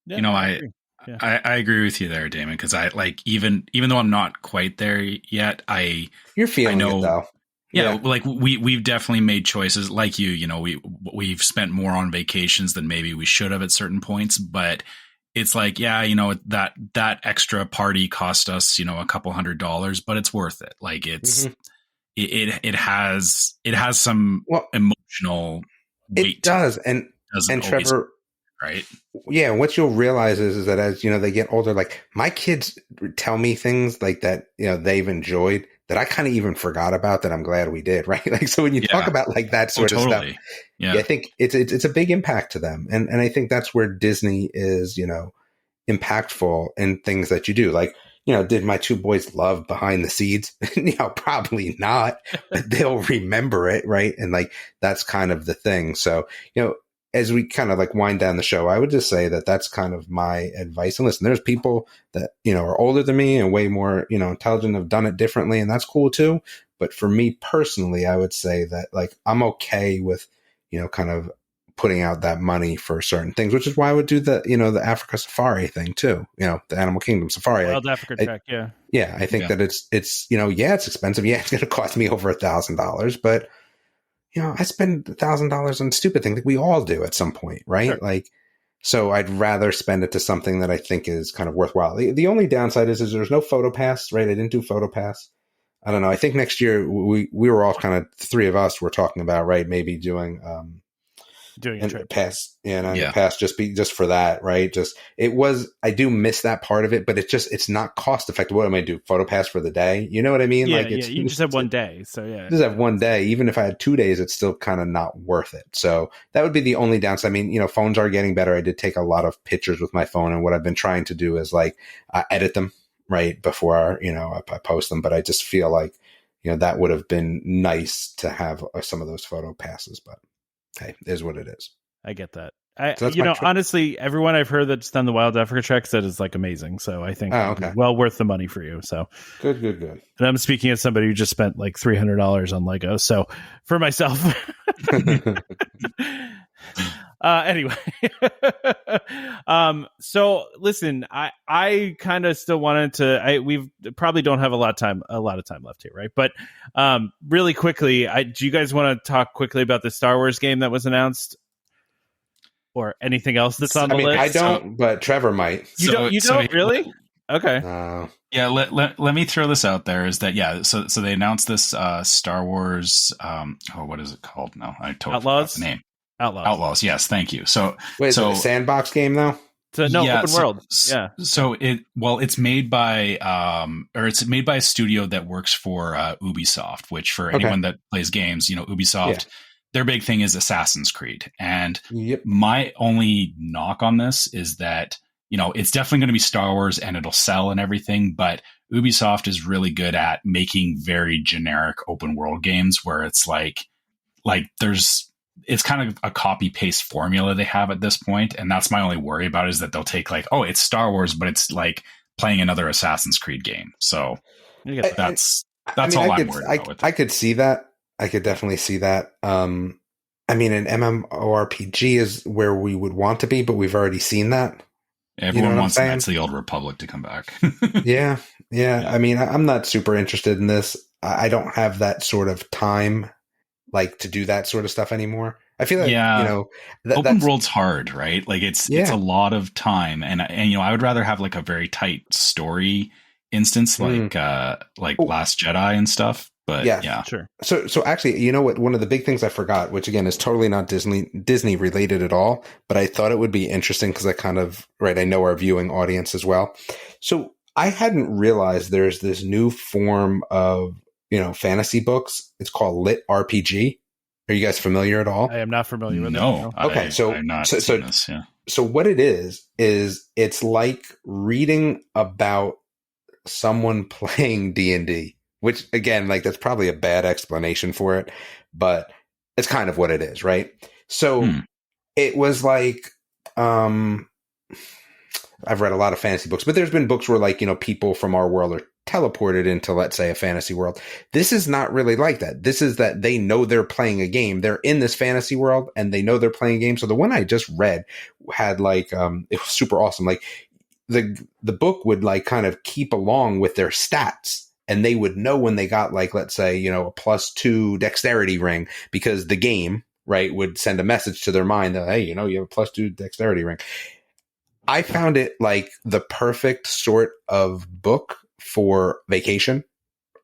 Yeah,
I agree with you there, Damon, because I like even though I'm not quite there yet,
You're feeling it though.
Yeah, like we've definitely made choices like you. We've spent more on vacations than maybe we should have at certain points, but it's like, that extra party cost us, a couple $100, but it's worth it. Like it has some emotional weight.
It does, and Trevor,
right?
Yeah, what you'll realize is that as they get older, like my kids tell me things like that, they've enjoyed that I kind of even forgot about that I'm glad we did, right? Like, so when you talk about like that sort of stuff, I think it's a big impact to them. And I think that's where Disney is, impactful in things that you do. Like, did my two boys love Behind the Scenes? Probably not, but they'll remember it. Right. And like, that's kind of the thing. So, as we kind of like wind down the show, I would just say that that's kind of my advice. And listen, there's people that, are older than me and way more, intelligent, have done it differently. And that's cool too. But for me personally, I would say that like, I'm okay with, kind of putting out that money for certain things, which is why I would do the, the Africa safari thing too. The Animal Kingdom safari.
Wild Africa trek. Yeah.
Yeah. I think that it's, it's expensive. Yeah. It's going to cost me over $1,000, but I spend $1,000 on stupid things like we all do at some point, right? Sure. Like, so I'd rather spend it to something that I think is kind of worthwhile. The only downside is there's no photo pass, right? I didn't do photo pass. I don't know. I think next year we were all kind of, three of us were talking about, right? Maybe doing
a trip
pass pass just for that, right? I do miss that part of it, but it's not cost effective. What am I do? Photo pass for the day? You know what I mean?
Yeah, you just have one day. So yeah.
Just have one day. Even if I had 2 days, it's still kind of not worth it. So that would be the only downside. I mean, phones are getting better. I did take a lot of pictures with my phone, and what I've been trying to do is like edit them right before, I post them. But I just feel like, that would have been nice to have some of those photo passes, but hey, it is what it is.
I get that. Honestly, everyone I've heard that's done the Wild Africa trek said it's like amazing. So I think well worth the money for you. So
good.
And I'm speaking as somebody who just spent like $300 on Lego. So for myself, anyway, so listen, I kind of still wanted to, we've probably don't have a lot of time left here. Right. But, really quickly, do you guys want to talk quickly about the Star Wars game that was announced? Or anything else that's on the list?
I don't, but Trevor might.
You don't really? Okay.
Let me throw this out there. Is that so they announced this Star Wars? What is it called? No, I totally forgot the name. Outlaws. Yes, thank you. So
wait, is it a sandbox game though?
Open world. Yeah.
So it's made by it's made by a studio that works for Ubisoft. Which for anyone that plays games, Ubisoft. Yeah. Their big thing is Assassin's Creed. And my only knock on this is that, it's definitely going to be Star Wars and it'll sell and everything, but Ubisoft is really good at making very generic open world games where it's like it's kind of a copy paste formula they have at this point. And that's my only worry about is that they'll take like, it's Star Wars, but it's like playing another Assassin's Creed game. So that's That's all I'm worried about with it.
I could see that. I could definitely see that. I mean, an MMORPG is where we would want to be, but we've already seen that.
Everyone wants Knights of the Old Republic to come back.
Yeah. I mean, I'm not super interested in this. I don't have that sort of time, like, to do that sort of stuff anymore. I feel like,
open world's hard, right? Like it's a lot of time, and I would rather have like a very tight story instance, like Last Jedi and stuff. But yeah,
sure.
So actually, you know what? One of the big things I forgot, which again is totally not Disney related at all, but I thought it would be interesting because I know our viewing audience as well. So I hadn't realized there's this new form of fantasy books. It's called Lit RPG. Are you guys familiar at all?
I am not familiar with it.
No. Okay, so what it is it's like reading about someone playing D&D, which again, like, that's probably a bad explanation for it, but it's kind of what it is, right? So it was like, I've read a lot of fantasy books, but there's been books where, like, people from our world are teleported into, let's say, a fantasy world. This is not really like that. This is that they know they're playing a game. They're in this fantasy world and they know they're playing a game. So the one I just read had like, it was super awesome. Like the book would like kind of keep along with their stats, and they would know when they got, like, let's say, a +2 dexterity ring, because the game, right, would send a message to their mind that, hey, you have a +2 dexterity ring. I found it like the perfect sort of book for vacation.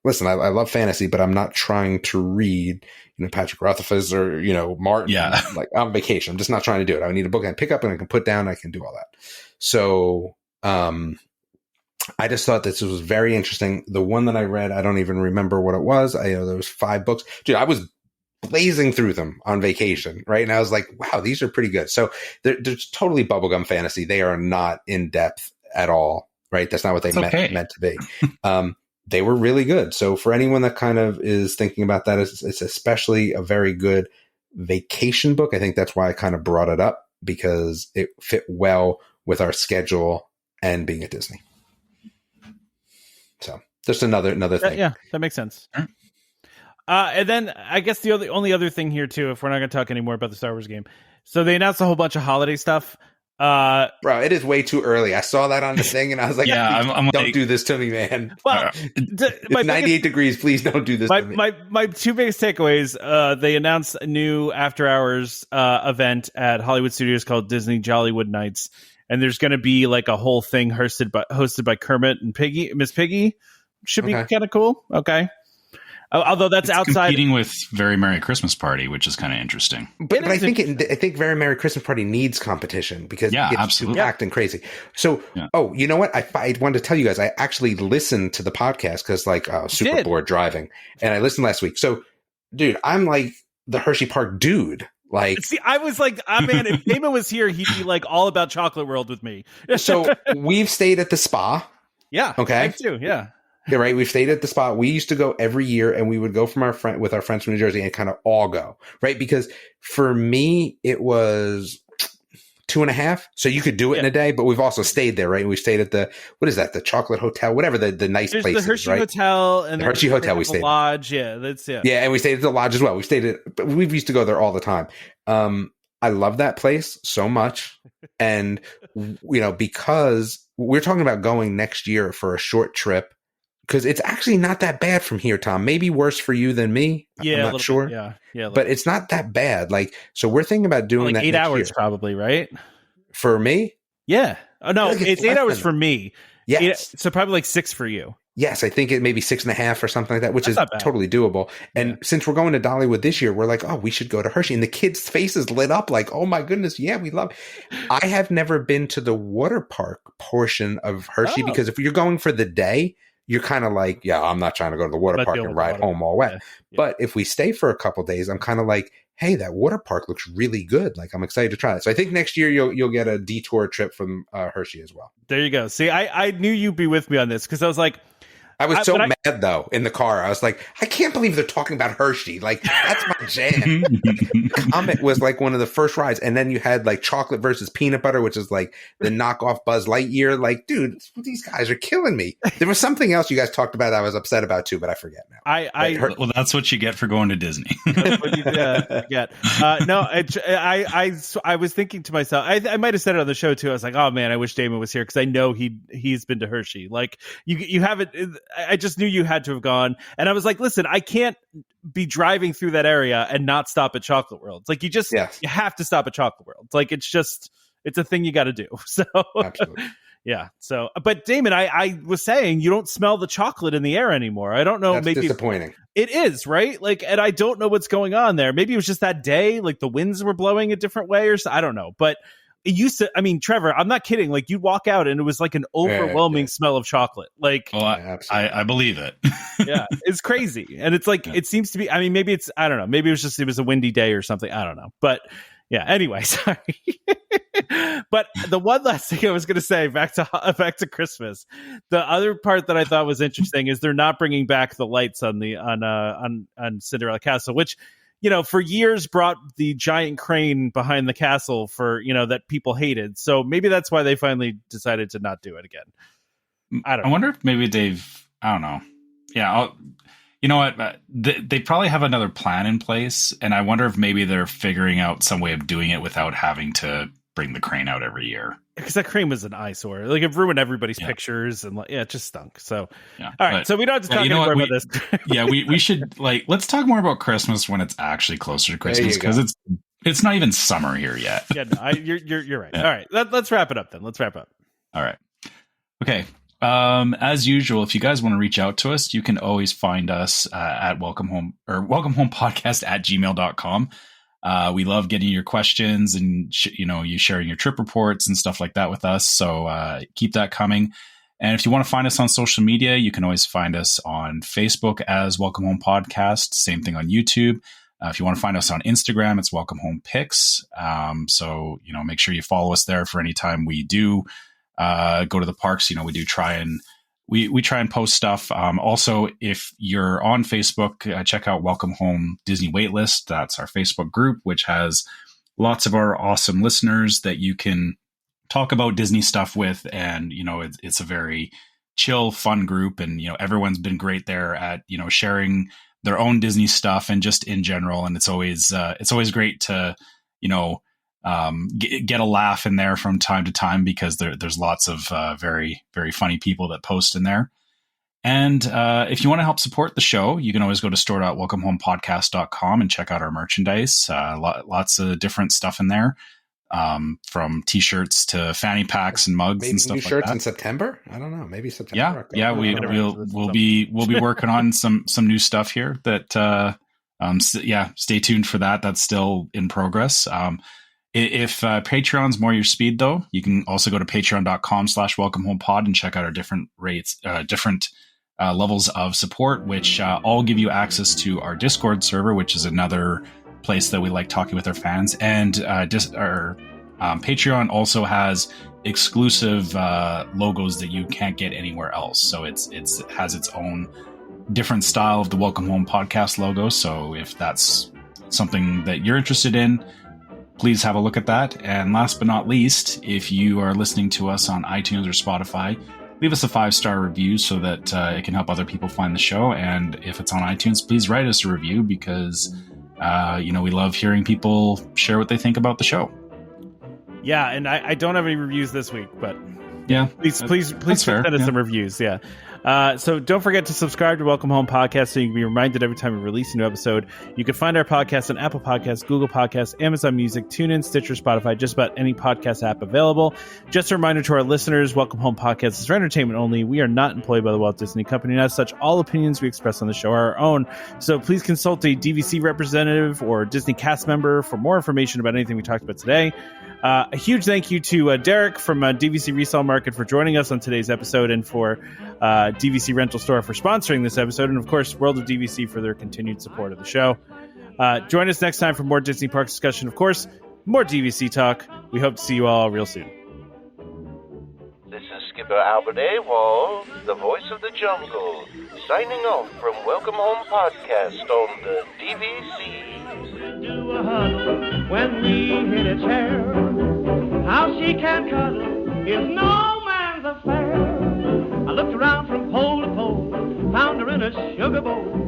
Listen, I love fantasy, but I'm not trying to read, Patrick Rothfuss or, Martin.
Yeah.
Like, I'm vacation. I'm just not trying to do it. I need a book I can pick up and I can put down. I can do all that. So, I just thought this was very interesting. The one that I read, I don't even remember what it was. I know there was 5 books. Dude, I was blazing through them on vacation, right? And I was like, wow, these are pretty good. So they're totally bubblegum fantasy. They are not in depth at all, right? That's not what they meant to be. They were really good. So for anyone that kind of is thinking about that, it's especially a very good vacation book. I think that's why I kind of brought it up, because it fit well with our schedule and being at Disney. So just another thing.
Yeah, that makes sense. And then I guess the only other thing here too, if we're not going to talk anymore about the Star Wars game. So they announced a whole bunch of holiday stuff.
Bro, it is way too early. I saw that on the thing and I was like,
I'm
don't
like,
do this to me, man.
Well,
it's 98 degrees. Please don't do this to me.
My two biggest takeaways, they announced a new after hours event at Hollywood Studios called Disney Jollywood Nights. And there's going to be like a whole thing hosted by Kermit and Miss Piggy. Should be kind of cool. Okay. Although that's outside
competing with Very Merry Christmas Party, which is kind of interesting.
But I think Very Merry Christmas Party needs competition because it's
absolutely
packed and crazy. So, you know what? I wanted to tell you guys, I actually listened to the podcast because I was super bored driving, and I listened last week. So, dude, I'm like the Hershey Park dude. Like,
see, I was like, man, if Damon was here, he'd be like all about Chocolate World with me.
So we've stayed at the spa.
Yeah.
Okay.
I too. Yeah.
Yeah, right. We've stayed at the spot. We used to go every year, and we would go with our friends from New Jersey and kind of all go, right? Because for me, it was 2.5. So you could do it in a day, but we've also stayed there, right? And we stayed at the Chocolate Hotel, whatever the nice place is,
the Hershey
right?
Hotel and
the Hershey Hotel we stayed
lodge. Yeah, that's
Yeah, and we stayed at the lodge as well. We used to go there all the time. I love that place so much. And, because we're talking about going next year for a short trip, because it's actually not that bad from here, Tom. Maybe worse for you than me.
Yeah,
I'm not sure.
Bit, yeah.
But it's not that bad. So we're thinking about doing that
8 hours
year.
probably, right?
For me?
Yeah. Oh, no, it's 8 hours for me.
Yes.
So probably 6 for you.
Yes, I think it may be 6.5 or something like that, which is totally doable. And since we're going to Dollywood this year, we're like, oh, we should go to Hershey. And the kids' faces lit up like, oh my goodness, yeah, we love it. I have never been to the water park portion of Hershey because if you're going for the day, you're kind of like, yeah, I'm not trying to go to the water park and ride home all wet. Yeah. But if we stay for a couple days, I'm kind of like, hey, that water park looks really good. Like, I'm excited to try it. So I think next year you'll get a detour trip from Hershey as well.
There you go. See, I knew you'd be with me on this because I was like,
I was so mad though in the car. I was like, I can't believe they're talking about Hershey. Like, that's my jam. Comet was like one of the first rides, and then you had like chocolate versus peanut butter, which is like the knockoff Buzz Lightyear. Like, dude, these guys are killing me. There was something else you guys talked about that I was upset about too, but I forget now.
Well, that's what you get for going to Disney.
That's what you get. No, I was thinking to myself, I might have said it on the show too. I was like, oh man, I wish Damon was here because I know he's been to Hershey. Like, you haven't. I just knew you had to have gone, and I was like, listen, I can't be driving through that area and not stop at Chocolate World. It's like you have to stop at Chocolate World. It's like it's a thing you got to do. So
absolutely.
Yeah. So, but Damon, I was saying you don't smell the chocolate in the air anymore. I don't know.
That's
maybe
disappointing.
It is, right? Like, and I don't know what's going on there. Maybe it was just that day, like the winds were blowing a different way, or I don't know. But it used to. I mean, Trevor, I'm not kidding. Like, you'd walk out and it was like an overwhelming smell of chocolate. Like,
I believe it.
Yeah, it's crazy, and it's like it seems to be. I mean, maybe it's. I don't know. Maybe it was a windy day or something. I don't know. But yeah. Anyway, sorry. But the one last thing I was going to say back to Christmas, the other part that I thought was interesting is they're not bringing back the lights on Cinderella Castle, which, you know, for years brought the giant crane behind the castle for, you know, that people hated. So maybe that's why they finally decided to not do it again. I wonder
if maybe I don't know. Yeah. You know what? They probably have another plan in place, and I wonder if maybe they're figuring out some way of doing it without having to bring the crane out every year.
Because that crane was an eyesore. Like, it ruined everybody's pictures, and it just stunk. So, all right. So we don't have to talk anymore about this.
we should let's talk more about Christmas when it's actually closer to Christmas, because it's not even summer here yet.
Yeah, no, you're right. Yeah. All right, let's wrap it up then. Let's wrap up.
All right. Okay. As usual, if you guys want to reach out to us, you can always find us at welcomehomepodcast@gmail.com. We love getting your questions and you sharing your trip reports and stuff like that with us. So keep that coming. And if you want to find us on social media, you can always find us on Facebook as Welcome Home Podcast. Same thing on YouTube. If you want to find us on Instagram, it's Welcome Home Pics. So make sure you follow us there for any time we do go to the parks. We do try and we try and post stuff. Also, if you're on Facebook, check out Welcome Home Disney Waitlist. That's our Facebook group, which has lots of our awesome listeners that you can talk about Disney stuff with. And, it's a very chill, fun group. And, everyone's been great there at, sharing their own Disney stuff and just in general. And it's always great to, get a laugh in there from time to time, because there's lots of very, very funny people that post in there. And if you want to help support the show, you can always go to store.welcomehomepodcast.com and check out our merchandise. Lots of different stuff in there, from t-shirts to fanny packs and mugs and stuff like that. Maybe shirts
in September? I don't know. Maybe September.
Yeah, we'll be working on some new stuff here. That stay tuned for that. That's still in progress. If Patreon's more your speed, though, you can also go to patreon.com/welcomehomepod and check out our different rates, different levels of support, which all give you access to our Discord server, which is another place that we like talking with our fans. And our Patreon also has exclusive logos that you can't get anywhere else. So it has its own different style of the Welcome Home Podcast logo. So if that's something that you're interested in, please have a look at that. And last but not least, if you are listening to us on iTunes or Spotify, leave us a 5-star review so that it can help other people find the show. And if it's on iTunes, please write us a review, because we love hearing people share what they think about the show.
Yeah, and I don't have any reviews this week, but
yeah,
please send us some reviews. Yeah. So don't forget to subscribe to Welcome Home Podcast so you can be reminded every time we release a new episode. You can find our podcast on Apple Podcasts, Google Podcasts, Amazon Music, TuneIn, Stitcher, Spotify, just about any podcast app available. Just a reminder to our listeners, Welcome Home Podcast is for entertainment only. We are not employed by the Walt Disney Company, and as such, all opinions we express on the show are our own. So please consult a DVC representative or Disney cast member for more information about anything we talked about today. A huge thank you to Derek from DVC Resale Market for joining us on today's episode, and for DVC Rental Store for sponsoring this episode, and of course World of DVC for their continued support of the show. Join us next time for more Disney Park discussion, of course, more DVC talk. We hope to see you all real soon.
This is Skipper Albert Awol, the voice of the jungle, signing off from Welcome Home Podcast on the DVC.
Do a huddle when we hit a chair. How she can cuddle is no man's affair. I looked around from pole to pole, found her in a sugar bowl.